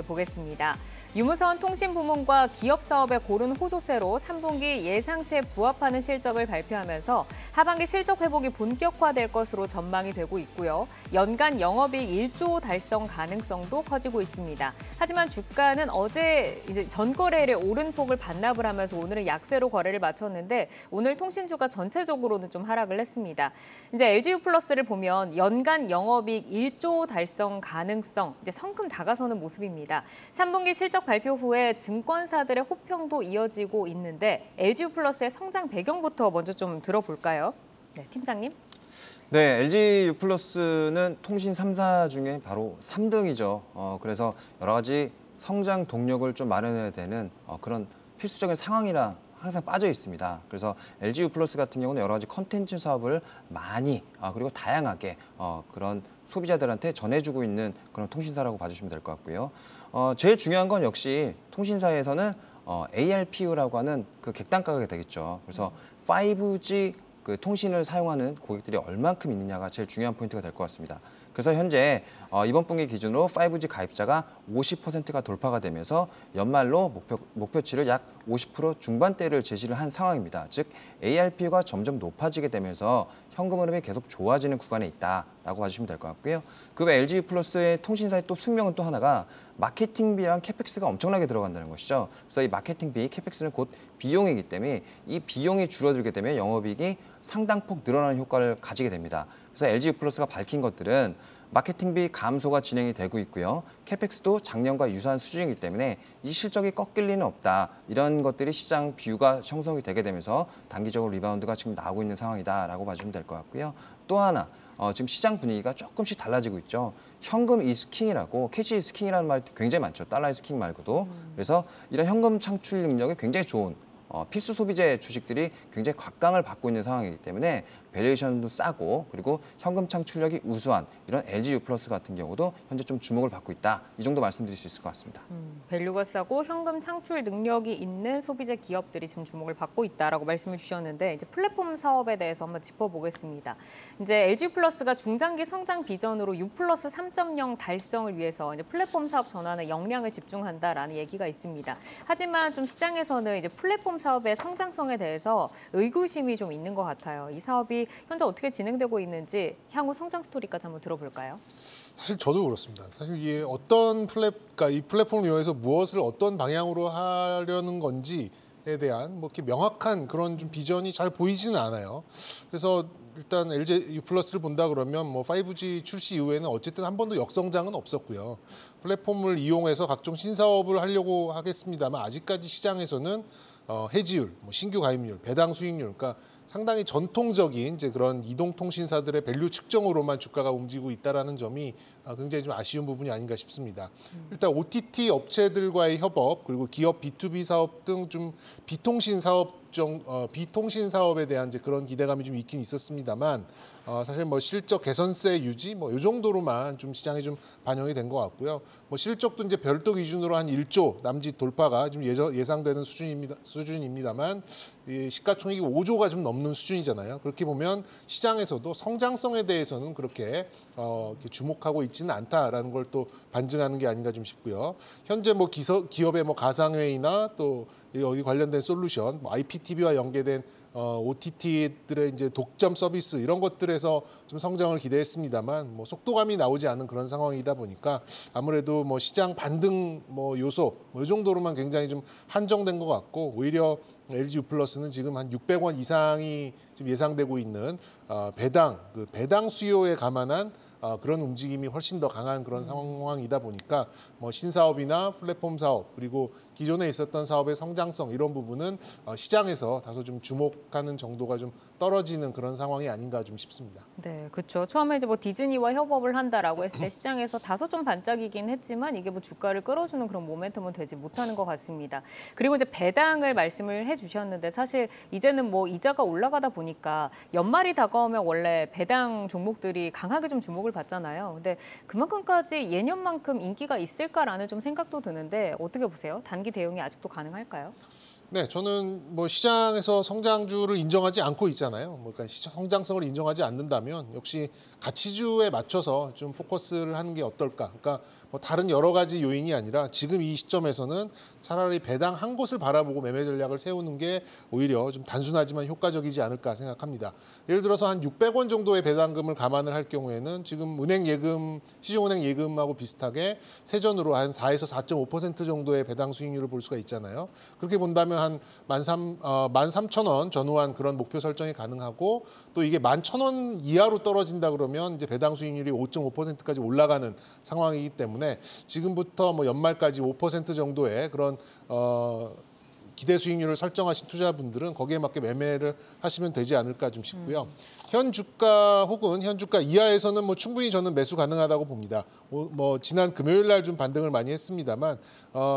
보겠습니다. 유무선 통신 부문과 기업 사업의 고른 호조세로 3분기 예상치에 부합하는 실적을 발표하면서 하반기 실적 회복이 본격화될 것으로 전망이 되고 있고요. 연간 영업이익 1조 달성 가능성도 커지고 있습니다. 하지만 주가는 어제 이제 전거래일에 오른폭을 반납을 하면서 오늘은 약세로 거래를 마쳤는데 오늘 통신주가 전체적으로는 좀 하락을 했습니다. 이제 LG U+를 보면 연간 영업이익 1조 달성 가능성 이제 성큼 다가서는 모습입니다. 3분기 실적 발표 후에 증권사들의 호평도 이어지고 있는데 LG U+의 성장 배경부터 먼저 좀 들어볼까요? 네, 팀장님. 네, LG U+는 통신 3사 중에 바로 3등이죠. 그래서 여러 가지 성장 동력을 좀 마련해야 되는 그런 필수적인 상황이라 항상 빠져 있습니다. 그래서 LG U+ 같은 경우는 여러 가지 컨텐츠 사업을 많이 그리고 다양하게 그런 소비자들한테 전해주고 있는 그런 통신사라고 봐주시면 될 것 같고요. 제일 중요한 건 역시 통신사에서는 ARPU라고 하는 그 객단 가격이 되겠죠. 그래서 5G 그 통신을 사용하는 고객들이 얼만큼 있느냐가 제일 중요한 포인트가 될 것 같습니다. 그래서 현재 이번 분기 기준으로 5G 가입자가 50%가 돌파가 되면서 연말로 목표치를 약 50% 중반대를 제시를 한 상황입니다. 즉 ARPU가 점점 높아지게 되면서 현금 흐름이 계속 좋아지는 구간에 있다라고 봐주시면 될 것 같고요. 그 외 LG U+의 통신사의 또 숙명은 또 하나가 마케팅비랑 캐펙스가 엄청나게 들어간다는 것이죠. 그래서 이 마케팅비, 캐펙스는 곧 비용이기 때문에 이 비용이 줄어들게 되면 영업이익이 상당폭 늘어나는 효과를 가지게 됩니다. 그래서 LG U+가 밝힌 것들은 마케팅비 감소가 진행이 되고 있고요. 캐펙스도 작년과 유사한 수준이기 때문에 이 실적이 꺾일 리는 없다. 이런 것들이 시장 뷰가 형성이 되게 되면서 단기적으로 리바운드가 지금 나오고 있는 상황이다라고 봐주시면 될 것 같고요. 또 하나, 지금 시장 분위기가 조금씩 달라지고 있죠. 현금 is king이라고, 캐시 is king이라는 말이 굉장히 많죠. 달러 is king 말고도. 그래서 이런 현금 창출 능력이 굉장히 좋은 필수 소비재 주식들이 굉장히 곽강을 받고 있는 상황이기 때문에 밸류에이션도 싸고 그리고 현금 창출력이 우수한 이런 LG U+ 같은 경우도 현재 좀 주목을 받고 있다. 이 정도 말씀드릴 수 있을 것 같습니다. 밸류가 싸고 현금 창출 능력이 있는 소비재 기업들이 지금 주목을 받고 있다라고 말씀을 주셨는데 이제 플랫폼 사업에 대해서 한번 짚어보겠습니다. 이제 LG U+가 중장기 성장 비전으로 U+ 3.0 달성을 위해서 이제 플랫폼 사업 전환에 역량을 집중한다라는 얘기가 있습니다. 하지만 좀 시장에서는 이제 플랫폼 사업의 성장성에 대해서 의구심이 좀 있는 것 같아요. 이 사업이 현재 어떻게 진행되고 있는지 향후 성장 스토리까지 한번 들어볼까요? 사실 저도 그렇습니다. 사실 이게 그러니까 이 플랫폼을 이용해서 무엇을 어떤 방향으로 하려는 건지에 대한 뭐 이렇게 명확한 그런 좀 비전이 잘 보이지는 않아요. 그래서 일단 LG U+를 본다 그러면 뭐 5G 출시 이후에는 어쨌든 한 번도 역성장은 없었고요. 플랫폼을 이용해서 각종 신사업을 하려고 하겠습니다만 아직까지 시장에서는 해지율, 뭐 신규 가입률, 배당 수익률, 그러니까 상당히 전통적인 이제 그런 이동통신사들의 밸류 측정으로만 주가가 움직이고 있다라는 점이 굉장히 좀 아쉬운 부분이 아닌가 싶습니다. 일단 OTT 업체들과의 협업 그리고 기업 B2B 사업 등 좀 비통신 사업에 대한 이제 그런 기대감이 좀 있긴 있었습니다만 사실 뭐 실적 개선세 유지 뭐 이 정도로만 좀 시장에 좀 반영이 된 것 같고요. 뭐 실적도 이제 별도 기준으로 한 1조 남짓 돌파가 좀 예상되는 수준입니다만 이 시가총액이 5조가 좀 넘는 수준이잖아요. 그렇게 보면 시장에서도 성장성에 대해서는 그렇게 이렇게 주목하고 있지는 않다라는 걸 또 반증하는 게 아닌가 좀 싶고요. 현재 뭐 기업의 뭐 가상회의나 또 여기 관련된 솔루션, 뭐 IPTV와 연계된 OTT들의 이제 독점 서비스 이런 것들에서 좀 성장을 기대했습니다만 뭐 속도감이 나오지 않은 그런 상황이다 보니까 아무래도 뭐 시장 반등 뭐 요소 뭐 이 정도로만 굉장히 좀 한정된 것 같고 오히려 LG U+는 지금 한 600원 이상이 좀 예상되고 있는 배당 수요에 감안한 그런 움직임이 훨씬 더 강한 그런 상황이다 보니까 뭐 신사업이나 플랫폼 사업 그리고 기존에 있었던 사업의 성장성 이런 부분은 시장에서 다소 좀 주목하는 정도가 좀 떨어지는 그런 상황이 아닌가 좀 싶습니다. 네, 그렇죠. 처음에 이제 뭐 디즈니와 협업을 한다라고 했을 때 시장에서 다소 좀 반짝이긴 했지만 이게 뭐 주가를 끌어주는 그런 모멘텀은 되지 못하는 것 같습니다. 그리고 이제 배당을 말씀을 해주셨는데 사실 이제는 뭐 이자가 올라가다 보니까 연말이 다가오면 원래 배당 종목들이 강하게 좀 주목을 받잖아요. 근데 그만큼까지 예년만큼 인기가 있을까라는 좀 생각도 드는데 어떻게 보세요? 단기 대응이 아직도 가능할까요? 네, 저는 뭐 시장에서 성장주를 인정하지 않고 있잖아요. 뭐 그러니까 시장 성장성을 인정하지 않는다면 역시 가치주에 맞춰서 좀 포커스를 하는 게 어떨까. 그러니까 뭐 다른 여러 가지 요인이 아니라 지금 이 시점에서는 차라리 배당 한 곳을 바라보고 매매 전략을 세우는 게 오히려 좀 단순하지만 효과적이지 않을까 생각합니다. 예를 들어서 한 600원 정도의 배당금을 감안을 할 경우에는 지금 은행 예금, 시중은행 예금하고 비슷하게 세전으로 한 4에서 4.5% 정도의 배당 수익률을 볼 수가 있잖아요. 그렇게 본다면 한 13,000원 전후한 그런 목표 설정이 가능하고 또 이게 11,000원 이하로 떨어진다 그러면 이제 배당 수익률이 5.5%까지 올라가는 상황이기 때문에 지금부터 뭐 연말까지 5% 정도의 그런 기대 수익률을 설정하신 투자분들은 거기에 맞게 매매를 하시면 되지 않을까 좀 싶고요. 현 주가 혹은 현 주가 이하에서는 뭐 충분히 저는 매수 가능하다고 봅니다. 뭐 지난 금요일 날 좀 반등을 많이 했습니다만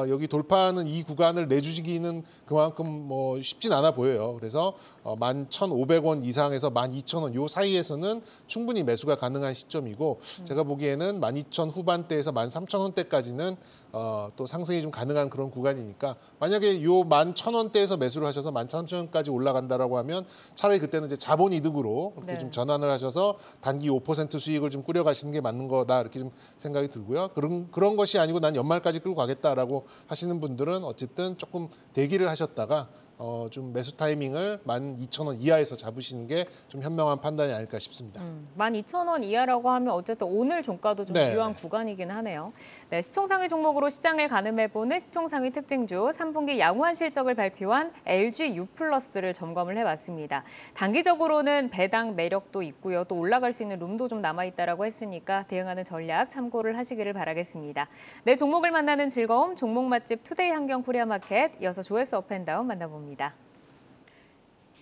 여기 돌파하는 이 구간을 내주시기는 그만큼 뭐 쉽진 않아 보여요. 그래서 11,500원 이상에서 12,000원 요 사이에서는 충분히 매수가 가능한 시점이고 제가 보기에는 12,000 후반대에서 13,000원대까지는 또 상승이 좀 가능한 그런 구간이니까 만약에 요 11,000원대에서 매수를 하셔서 13,000원까지 올라간다라고 하면 차라리 그때는 이제 자본 이득으로 그렇게 좀 전환을 하셔서 단기 5% 수익을 좀 꾸려가시는 게 맞는 거다 이렇게 좀 생각이 들고요. 그런 것이 아니고 난 연말까지 끌고 가겠다라고 하시는 분들은 어쨌든 조금 대기를 하셨다가 좀 매수 타이밍을 12,000원 이하에서 잡으시는 게 좀 현명한 판단이 아닐까 싶습니다. 12,000원 이하라고 하면 어쨌든 오늘 종가도 좀 네. 유효한 구간이긴 하네요. 네, 시총상위 종목으로 시장을 가늠해보는 시총상위 특징주 3분기 양호한 실적을 발표한 LG U+를 점검을 해봤습니다. 단기적으로는 배당 매력도 있고요. 또 올라갈 수 있는 룸도 좀 남아있다라고 했으니까 대응하는 전략 참고를 하시기를 바라겠습니다. 네, 종목을 만나는 즐거움, 종목 맛집 투데이 한경 코리아마켓, 이어서 조회수 업앤다운 만나봅니다.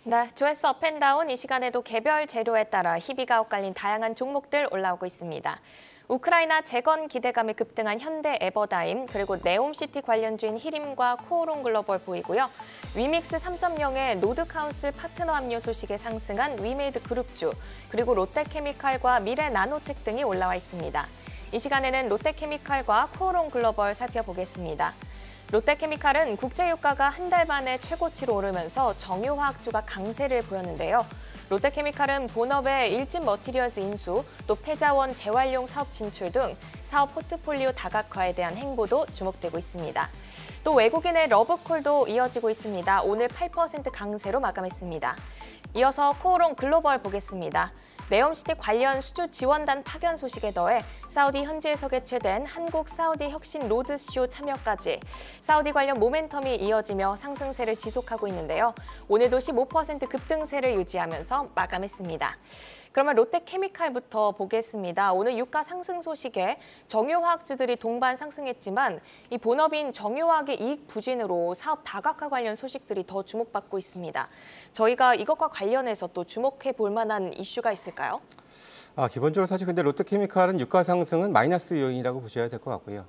네, 조회수 업앤다운 이 시간에도 개별 재료에 따라 희비가 엇갈린 다양한 종목들 올라오고 있습니다. 우크라이나 재건 기대감이 급등한 현대 에버다임, 그리고 네옴시티 관련주인 히림과 코오롱 글로벌 보이고요. 위믹스 3.0의 노드카운슬 파트너 합류 소식에 상승한 위메이드 그룹주, 그리고 롯데케미칼과 미래나노텍 등이 올라와 있습니다. 이 시간에는 롯데케미칼과 코오롱 글로벌 살펴보겠습니다. 롯데케미칼은 국제유가가 한 달 만에 최고치로 오르면서 정유화학주가 강세를 보였는데요. 롯데케미칼은 본업의 일진 머티리얼스 인수, 또 폐자원 재활용 사업 진출 등 사업 포트폴리오 다각화에 대한 행보도 주목되고 있습니다. 또 외국인의 러브콜도 이어지고 있습니다. 오늘 8% 강세로 마감했습니다. 이어서 코오롱 글로벌 보겠습니다. 네옴시티 관련 수주 지원단 파견 소식에 더해 사우디 현지에서 개최된 한국 사우디 혁신 로드쇼 참여까지 사우디 관련 모멘텀이 이어지며 상승세를 지속하고 있는데요. 오늘도 15% 급등세를 유지하면서 마감했습니다. 그러면 롯데케미칼부터 보겠습니다. 오늘 유가 상승 소식에 정유화학주들이 동반 상승했지만 이 본업인 정유화학의 이익 부진으로 사업 다각화 관련 소식들이 더 주목받고 있습니다. 저희가 이것과 관련해서 또 주목해 볼 만한 이슈가 있을까요? 기본적으로 사실 근데 롯데케미칼은 유가 상승은 마이너스 요인이라고 보셔야 될 것 같고요.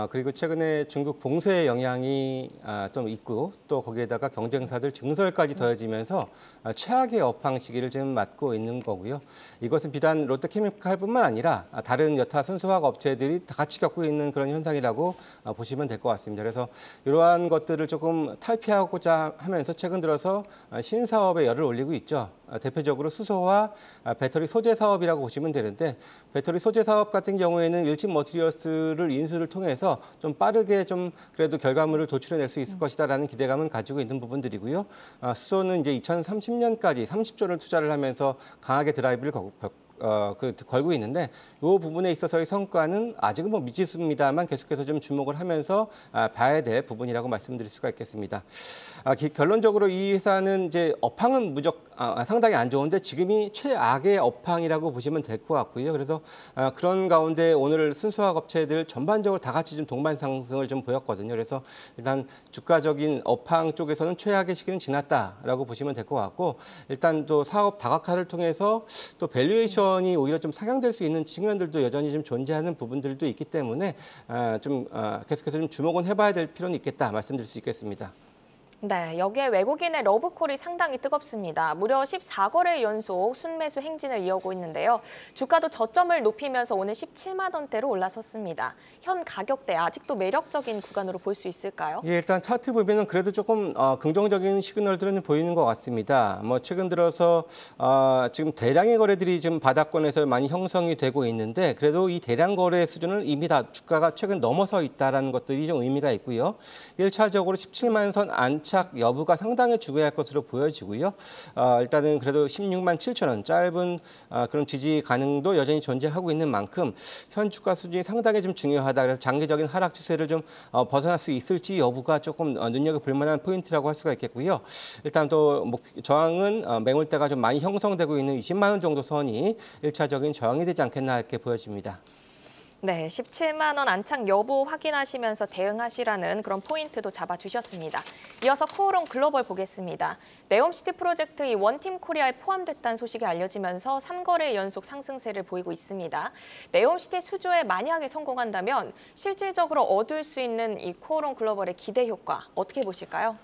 그리고 최근에 중국 봉쇄의 영향이 좀 있고 또 거기에다가 경쟁사들 증설까지 더해지면서 최악의 업황 시기를 지금 맞고 있는 거고요. 이것은 비단 롯데케미칼뿐만 아니라 다른 여타 순수화학 업체들이 다 같이 겪고 있는 그런 현상이라고 보시면 될 것 같습니다. 그래서 이러한 것들을 조금 탈피하고자 하면서 최근 들어서 신사업에 열을 올리고 있죠. 대표적으로 수소와 배터리 소재 사업이라고 보시면 되는데 배터리 소재 사업 같은 경우에는 일진 머티리얼스를 인수를 통해서 좀 빠르게 좀 그래도 결과물을 도출해낼 수 있을 것이다라는 기대감은 가지고 있는 부분들이고요. 수소는 이제 2030년까지 30조를 투자를 하면서 강하게 드라이브를 걸고 있는데 이 부분에 있어서의 성과는 아직은 뭐 미지수입니다만 계속해서 좀 주목을 하면서 봐야 될 부분이라고 말씀드릴 수가 있겠습니다. 결론적으로 이 회사는 이제 업황은 상당히 안 좋은데 지금이 최악의 업황이라고 보시면 될 것 같고요. 그래서 그런 가운데 오늘 순수화학 업체들 전반적으로 다 같이 좀 동반 상승을 좀 보였거든요. 그래서 일단 주가적인 업황 쪽에서는 최악의 시기는 지났다라고 보시면 될 것 같고 일단 또 사업 다각화를 통해서 또 밸류에이션이 오히려 좀 상향될 수 있는 측면들도 여전히 좀 존재하는 부분들도 있기 때문에 좀 계속해서 좀 주목은 해봐야 될 필요는 있겠다 말씀드릴 수 있겠습니다. 네, 여기에 외국인의 러브콜이 상당히 뜨겁습니다. 무려 14거래 연속 순매수 행진을 이어오고 있는데요. 주가도 저점을 높이면서 오늘 17만 원대로 올라섰습니다. 현 가격대 아직도 매력적인 구간으로 볼 수 있을까요? 예, 일단 차트 보면은 그래도 조금 긍정적인 시그널들은 보이는 것 같습니다. 뭐 최근 들어서 지금 대량의 거래들이 지금 바닥권에서 많이 형성이 되고 있는데 그래도 이 대량 거래 수준을 이미 다 주가가 최근 넘어서 있다라는 것들이 좀 의미가 있고요. 1차적으로 17만 선 안착 여부가 상당히 중요할 것으로 보여지고요. 일단은 그래도 16만 7천 원 짧은 그런 지지 가능도 여전히 존재하고 있는 만큼 현 주가 수준이 상당히 좀 중요하다. 그래서 장기적인 하락 추세를 좀 벗어날 수 있을지 여부가 조금 눈여겨볼 만한 포인트라고 할 수가 있겠고요. 일단 또 저항은 매물대가 좀 많이 형성되고 있는 20만 원 정도 선이 1차적인 저항이 되지 않겠나 이렇게 보여집니다. 네, 17만 원 안착 여부 확인하시면서 대응하시라는 그런 포인트도 잡아주셨습니다. 이어서 코오롱 글로벌 보겠습니다. 네옴시티 프로젝트 이 원팀 코리아에 포함됐다는 소식이 알려지면서 3거래 연속 상승세를 보이고 있습니다. 네옴시티 수주에 만약에 성공한다면 실질적으로 얻을 수 있는 이 코오롱 글로벌의 기대 효과 어떻게 보실까요?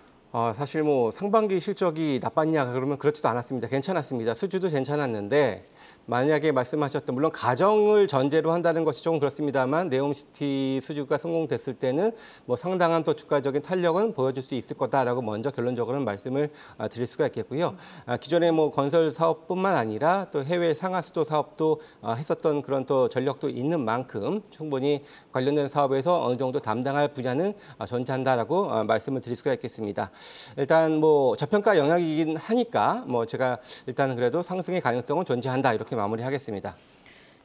사실 뭐 상반기 실적이 나빴냐 그러면 그렇지도 않았습니다. 괜찮았습니다. 수주도 괜찮았는데 만약에 말씀하셨던 물론 가정을 전제로 한다는 것이 조금 그렇습니다만 네옴시티 수주가 성공됐을 때는 뭐 상당한 또 주가적인 탄력은 보여줄 수 있을 거다라고 먼저 결론적으로는 말씀을 드릴 수가 있겠고요. 기존에 뭐 건설 사업뿐만 아니라 또 해외 상하수도 사업도 했었던 그런 또 전력도 있는 만큼 충분히 관련된 사업에서 어느 정도 담당할 분야는 존재한다라고 말씀을 드릴 수가 있겠습니다. 일단 뭐 저평가 영역이긴 하니까 뭐 제가 일단은 그래도 상승의 가능성은 존재한다 이렇게 마무리하겠습니다.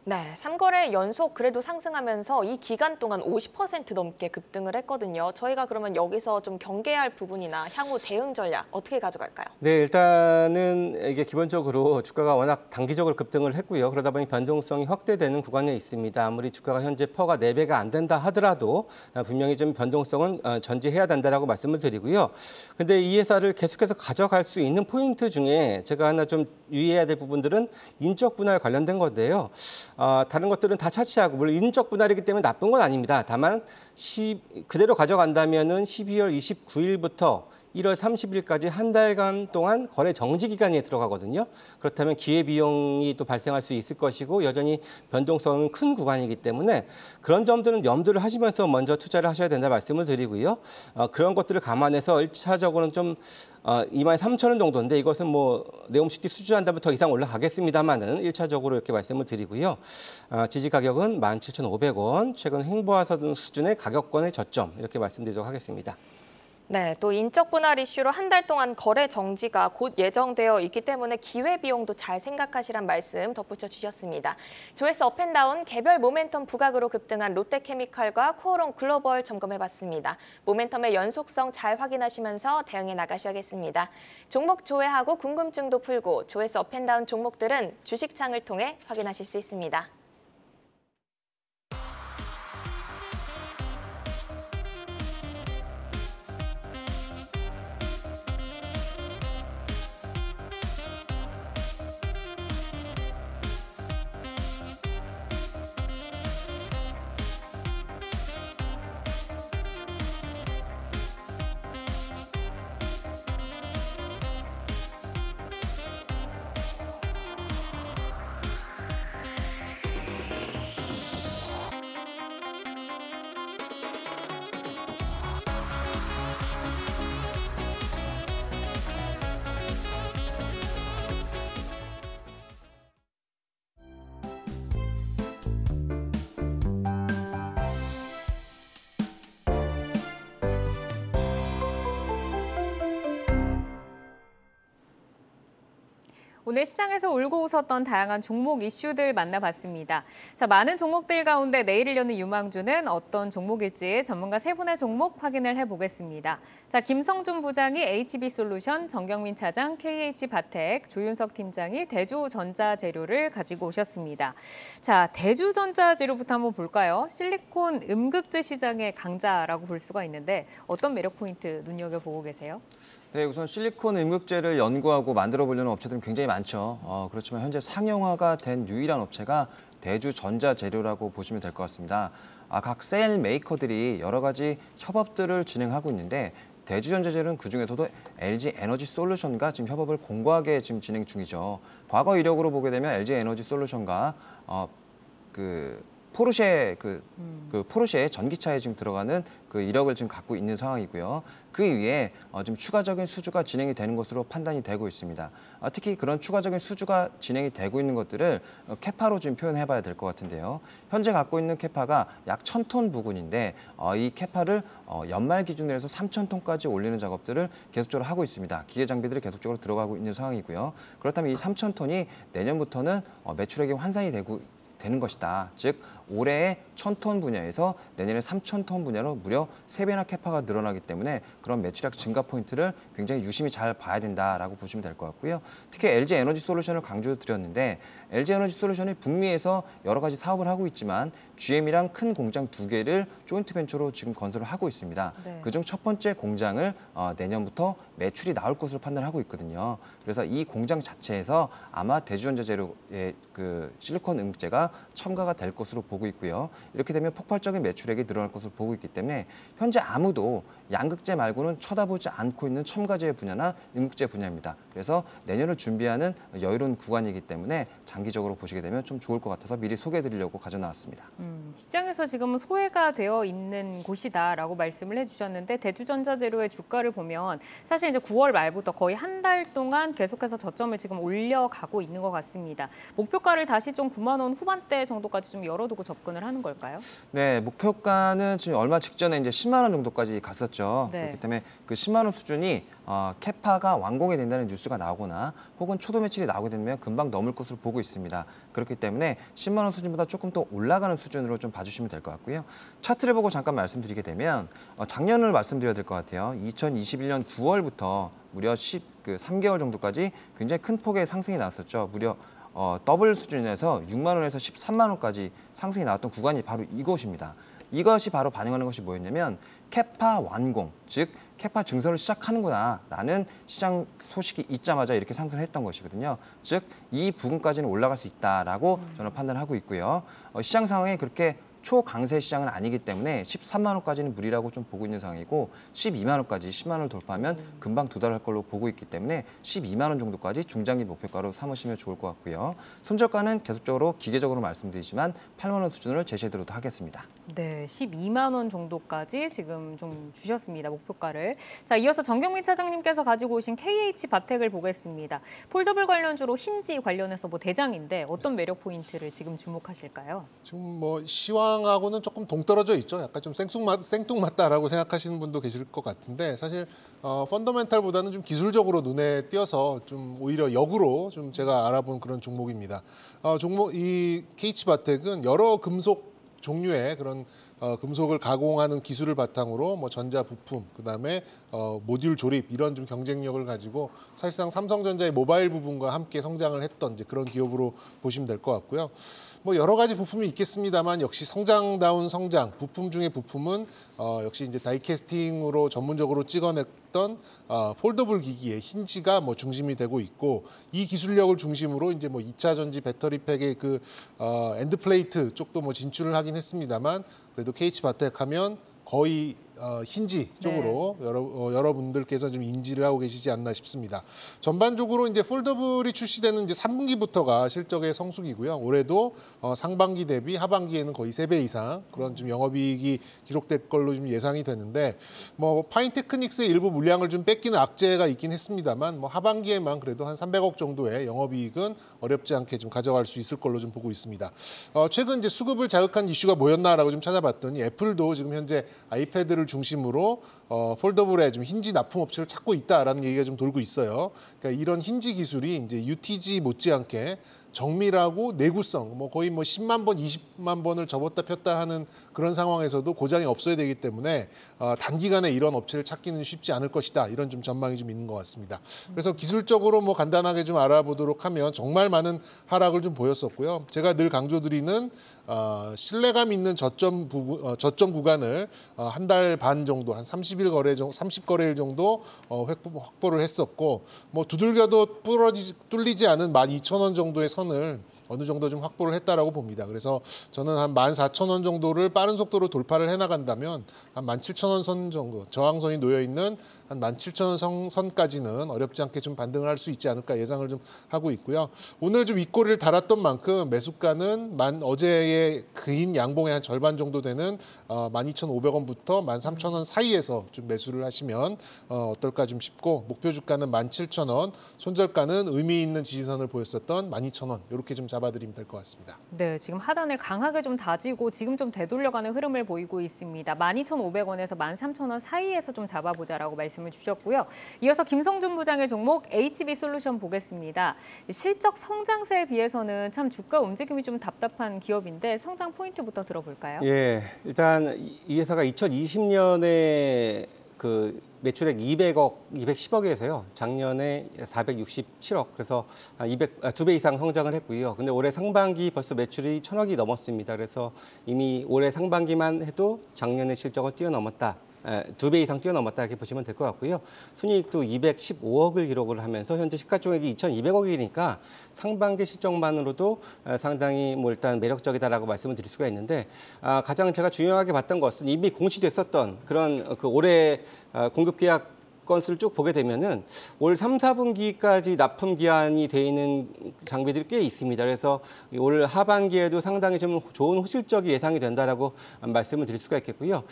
네, 3거래 연속 그래도 상승하면서 이 기간 동안 50% 넘게 급등을 했거든요. 저희가 그러면 여기서 좀 경계할 부분이나 향후 대응 전략 어떻게 가져갈까요? 네, 일단은 이게 기본적으로 주가가 워낙 단기적으로 급등을 했고요. 그러다 보니 변동성이 확대되는 구간에 있습니다. 아무리 주가가 현재 퍼가 4배가 안 된다 하더라도 분명히 좀 변동성은 전제해야 된다라고 말씀을 드리고요. 근데 이 회사를 계속해서 가져갈 수 있는 포인트 중에 제가 하나 좀 유의해야 될 부분들은 인적 분할 관련된 건데요. 다른 것들은 다 차치하고 물론 인적 분할이기 때문에 나쁜 건 아닙니다. 다만 그대로 가져간다면은 12월 29일부터 1월 30일까지 한 달간 동안 거래 정지 기간에 들어가거든요. 그렇다면 기회비용이 또 발생할 수 있을 것이고 여전히 변동성은 큰 구간이기 때문에 그런 점들은 염두를 하시면서 먼저 투자를 하셔야 된다 말씀을 드리고요. 그런 것들을 감안해서 1차적으로는 좀 23,000원 정도인데 이것은 뭐 네옴시티 수주한다면 더 이상 올라가겠습니다만은 1차적으로 이렇게 말씀을 드리고요. 지지 가격은 17,500원, 최근 행보하던 수준의 가격권의 저점 이렇게 말씀드리도록 하겠습니다. 네, 또 인적 분할 이슈로 한 달 동안 거래 정지가 곧 예정되어 있기 때문에 기회비용도 잘 생각하시란 말씀 덧붙여 주셨습니다. 조회수 업앤다운 개별 모멘텀 부각으로 급등한 롯데케미칼과 코오롱 글로벌 점검해봤습니다. 모멘텀의 연속성 잘 확인하시면서 대응해 나가셔야겠습니다. 종목 조회하고 궁금증도 풀고 조회수 업앤다운 종목들은 주식창을 통해 확인하실 수 있습니다. 오늘 시장에서 울고 웃었던 다양한 종목 이슈들 만나봤습니다. 자, 많은 종목들 가운데 내일을 여는 유망주는 어떤 종목일지 전문가 세 분의 종목 확인을 해보겠습니다. 자, 김성준 부장이 HB솔루션, 정경민 차장 KH바텍, 조윤석 팀장이 대주전자재료를 가지고 오셨습니다. 자, 대주전자재료부터 한번 볼까요? 실리콘 음극재 시장의 강자라고 볼 수가 있는데 어떤 매력 포인트 눈여겨보고 계세요? 네, 우선 실리콘 음극재를 연구하고 만들어 보려는 업체들은 굉장히 많죠. 그렇지만 현재 상용화가 된 유일한 업체가 대주전자재료라고 보시면 될 것 같습니다. 각 셀 메이커들이 여러 가지 협업들을 진행하고 있는데 대주전자재료는 그중에서도 LG 에너지 솔루션과 지금 협업을 공고하게 지금 진행 중이죠. 과거 이력으로 보게 되면 LG 에너지 솔루션과 포르쉐 포르쉐의 전기차에 지금 들어가는 그 이력을 지금 갖고 있는 상황이고요. 그 위에 지금 추가적인 수주가 진행이 되는 것으로 판단이 되고 있습니다. 특히 그런 추가적인 수주가 진행이 되고 있는 것들을 캐파로 지금 표현해봐야 될 것 같은데요. 현재 갖고 있는 캐파가 약 1,000톤 부근인데 이 캐파를 연말 기준으로 해서 3,000톤까지 올리는 작업들을 계속적으로 하고 있습니다. 기계 장비들이 계속적으로 들어가고 있는 상황이고요. 그렇다면 이 3,000톤이 내년부터는 매출액이 환산이 되는 것이다. 즉 올해의 1,000톤 분야에서 내년에 3,000톤 분야로 무려 3배나 캐파가 늘어나기 때문에 그런 매출액 증가 포인트를 굉장히 유심히 잘 봐야 된다라고 보시면 될 것 같고요. 특히 LG 에너지 솔루션을 강조드렸는데 LG 에너지 솔루션이 북미에서 여러 가지 사업을 하고 있지만 GM이랑 큰 공장 2개를 조인트 벤처로 지금 건설을 하고 있습니다. 네. 그중 첫 번째 공장을 내년부터 매출이 나올 것으로 판단하고 있거든요. 그래서 이 공장 자체에서 아마 대주전자재료의 그 실리콘 음극재가 첨가가 될 것으로 보고 있고요. 이렇게 되면 폭발적인 매출액이 늘어날 것으로 보고 있기 때문에 현재 아무도 양극재 말고는 쳐다보지 않고 있는 첨가제 분야나 음극재 분야입니다. 그래서 내년을 준비하는 여유로운 구간이기 때문에 장기적으로 보시게 되면 좀 좋을 것 같아서 미리 소개해드리려고 가져나왔습니다. 시장에서 지금은 소외가 되어 있는 곳이다라고 말씀을 해주셨는데 대주전자재료의 주가를 보면 사실 이제 9월 말부터 거의 한 달 동안 계속해서 저점을 지금 올려가고 있는 것 같습니다. 목표가를 다시 좀 9만 원 후반대 정도까지 좀 열어두고 접근을 하는 걸까요? 네, 목표가는 지금 얼마 직전에 이제 10만 원 정도까지 갔었죠. 네. 그렇기 때문에 그 10만 원 수준이 캐파가 완공이 된다는 뉴스가 나오거나 혹은 초도 매출이 나오게 되면 금방 넘을 것으로 보고 있습니다. 그렇기 때문에 10만 원 수준보다 조금 더 올라가는 수준으로 좀 봐주시면 될 것 같고요. 차트를 보고 잠깐 말씀드리게 되면 작년을 말씀드려야 될 것 같아요. 2021년 9월부터 무려 3개월 정도까지 굉장히 큰 폭의 상승이 나왔었죠. 무려 더블 수준에서 6만 원에서 13만 원까지 상승이 나왔던 구간이 바로 이곳입니다. 이것이 바로 반영하는 것이 뭐였냐면 캐파 완공, 즉 캐파 증설을 시작하는구나라는 시장 소식이 있자마자 이렇게 상승을 했던 것이거든요. 즉 이 부분까지는 올라갈 수 있다라고 저는 판단하고 있고요. 시장 상황이 그렇게 초강세 시장은 아니기 때문에 13만 원까지는 무리라고 좀 보고 있는 상황이고 12만 원까지 10만 원을 돌파하면 금방 도달할 걸로 보고 있기 때문에 12만 원 정도까지 중장기 목표가로 삼으시면 좋을 것 같고요. 손절가는 계속적으로 기계적으로 말씀드리지만 8만 원 수준을 제시해드리도록 하겠습니다. 네, 12만 원 정도까지 지금 좀 주셨습니다. 목표가를. 자, 이어서 정경민 차장님께서 가지고 오신 KH 바텍을 보겠습니다. 폴더블 관련주로 힌지 관련해서 대장인데 어떤 매력 포인트를 지금 주목하실까요? 지금 시황하고는 조금 동떨어져 있죠. 약간 좀 생뚱맞다라고 생각하시는 분도 계실 것 같은데 사실 펀더멘탈보다는 좀 기술적으로 눈에 띄어서 좀 오히려 역으로 좀 제가 알아본 그런 종목입니다. 이 KH바텍은 여러 금속 종류의 그런 금속을 가공하는 기술을 바탕으로 전자 부품, 그다음에 모듈 조립 이런 좀 경쟁력을 가지고 사실상 삼성전자의 모바일 부분과 함께 성장을 했던 이제 그런 기업으로 보시면 될 것 같고요. 여러 가지 부품이 있겠습니다만 역시 성장다운 성장, 부품 중에 부품은 역시 이제 다이캐스팅으로 전문적으로 찍어냈던 폴더블 기기의 힌지가 중심이 되고 있고 이 기술력을 중심으로 이제 2차 전지 배터리 팩의 그 엔드 플레이트 쪽도 진출을 하긴 했습니다만 그래도 KH바텍 하면 거의 힌지 쪽으로 네. 여러분들께서 좀 인지를 하고 계시지 않나 싶습니다. 전반적으로 이제 폴더블이 출시되는 이제 3분기부터가 실적의 성수기고요. 올해도 상반기 대비 하반기에는 거의 3배 이상 그런 좀 영업이익이 기록될 걸로 좀 예상이 되는데 파인테크닉스의 일부 물량을 좀 뺏기는 악재가 있긴 했습니다만 하반기에만 그래도 한 300억 정도의 영업이익은 어렵지 않게 좀 가져갈 수 있을 걸로 좀 보고 있습니다. 최근 이제 수급을 자극한 이슈가 뭐였나라고 좀 찾아봤더니 애플도 지금 현재 아이패드를 중심으로 폴더블에 좀 힌지 납품 업체를 찾고 있다라는 얘기가 좀 돌고 있어요. 그러니까 이런 힌지 기술이 이제 UTG 못지않게 정밀하고 내구성, 거의 10만 번, 20만 번을 접었다 폈다 하는 그런 상황에서도 고장이 없어야 되기 때문에 단기간에 이런 업체를 찾기는 쉽지 않을 것이다. 이런 좀 전망이 좀 있는 것 같습니다. 그래서 기술적으로 간단하게 좀 알아보도록 하면 정말 많은 하락을 좀 보였었고요. 제가 늘 강조드리는 신뢰감 있는 저점 구간을 한 달 반 정도, 한 30거래일 정도 확보를 했었고 두들겨도 뚫리지 않은 12,000원 정도의 선을 선을 어느 정도 좀 확보를 했다라고 봅니다. 그래서 저는 한 14,000원 정도를 빠른 속도로 돌파를 해나간다면 한 17,000원 선 정도 저항선이 놓여 있는 한 17,000원 선까지는 어렵지 않게 좀 반등을 할 수 있지 않을까 예상을 좀 하고 있고요. 오늘 좀 윗꼬리를 달았던 만큼 매수가는 어제의 긴 양봉의 한 절반 정도 되는 12,500원부터 13,000원 사이에서 좀 매수를 하시면 어떨까 좀 싶고, 목표 주가는 17,000원, 손절가는 의미 있는 지지선을 보였었던 12,000원 이렇게 좀 잡아드리면 될 것 같습니다. 네, 지금 하단을 강하게 좀 다지고 지금 좀 되돌려가는 흐름을 보이고 있습니다. 12,500원에서 13,000원 사이에서 좀 잡아보자라고 말씀을 주셨고요. 이어서 김성준 부장의 종목 HB솔루션 보겠습니다. 실적 성장세에 비해서는 참 주가 움직임이 좀 답답한 기업인데 성장 포인트부터 들어볼까요? 예, 일단 이 회사가 2020년에 그 매출액 210억에서요. 작년에 467억. 그래서 2배 이상 성장을 했고요. 근데 올해 상반기 벌써 매출이 1,000억이 넘었습니다. 그래서 이미 올해 상반기만 해도 작년의 실적을 뛰어넘었다. 2배 이상 뛰어넘었다 이렇게 보시면 될 것 같고요. 순이익도 215억을 기록을 하면서 현재 시가총액이 2,200억이니까 상반기 실적만으로도 상당히 뭐 일단 매력적이다라고 말씀을 드릴 수가 있는데, 가장 제가 중요하게 봤던 것은 이미 공시됐었던 그런 그 올해 공급 계약 건수를 쭉 보게 되면은 올 3, 4분기까지 납품 기한이 돼 있는 장비들이 꽤 있습니다. 그래서 올 하반기에도 상당히 좀 좋은 호실적이 예상이 된다라고 말씀을 드릴 수가 있겠고요.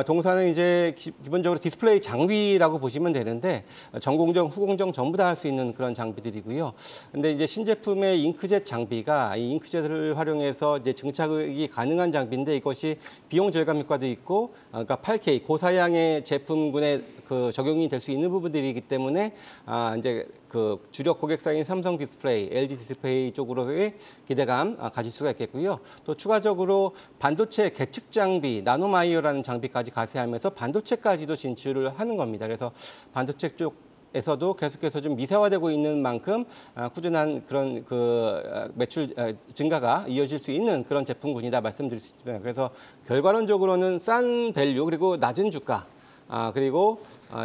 동사는 이제 기본적으로 디스플레이 장비라고 보시면 되는데 전공정, 후공정 전부 다 할 수 있는 그런 장비들이고요. 근데 이제 신제품의 잉크젯 장비가 이 잉크젯을 활용해서 이제 증착이 가능한 장비인데, 이것이 비용 절감 효과도 있고, 그러니까 8K 고사양의 제품군에 그 적용이 될 수 있는 부분들이기 때문에 이제 그 주력 고객사인 삼성 디스플레이, LG 디스플레이 쪽으로의 기대감 가질 수가 있겠고요. 또 추가적으로 반도체 계측 장비, 나노마이어라는 장비까지 가세하면서 반도체까지도 진출을 하는 겁니다. 그래서 반도체 쪽에서도 계속해서 좀 미세화되고 있는 만큼 꾸준한 그런 그 매출 증가가 이어질 수 있는 그런 제품군이다 말씀드릴 수 있습니다. 그래서 결과론적으로는 싼 밸류 그리고 낮은 주가, 그리고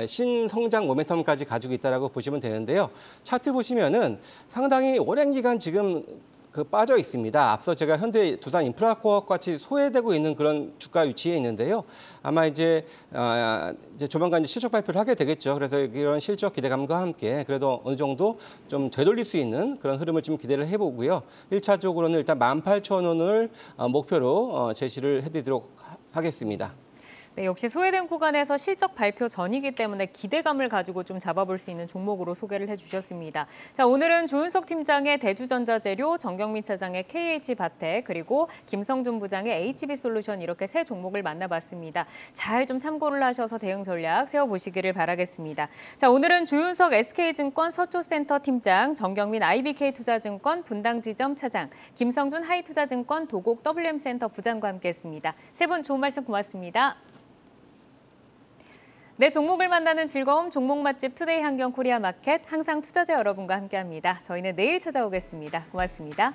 신성장 모멘텀까지 가지고 있다라고 보시면 되는데요. 차트 보시면은 상당히 오랜 기간 지금 빠져 있습니다. 앞서 제가 현대 두산 인프라코어 같이 소외되고 있는 그런 주가 위치에 있는데요. 아마 이제 조만간 이제 실적 발표를 하게 되겠죠. 그래서 이런 실적 기대감과 함께 그래도 어느 정도 좀 되돌릴 수 있는 그런 흐름을 좀 기대를 해보고요. 1차적으로는 일단 18,000원을 목표로 제시를 해드리도록 하겠습니다. 네, 역시 소외된 구간에서 실적 발표 전이기 때문에 기대감을 가지고 좀 잡아볼 수 있는 종목으로 소개를 해주셨습니다. 자, 오늘은 조윤석 팀장의 대주전자재료, 정경민 차장의 KH바텍, 그리고 김성준 부장의 HB솔루션 이렇게 세 종목을 만나봤습니다. 잘 좀 참고를 하셔서 대응 전략 세워보시기를 바라겠습니다. 자, 오늘은 조윤석 SK증권 서초센터 팀장, 정경민 IBK투자증권 분당지점 차장, 김성준 하이투자증권 도곡 WM센터 부장과 함께했습니다. 세 분 좋은 말씀 고맙습니다. 내 종목을 만나는 즐거움, 종목 맛집 투데이 한경 코리아 마켓, 항상 투자자 여러분과 함께합니다. 저희는 내일 찾아오겠습니다. 고맙습니다.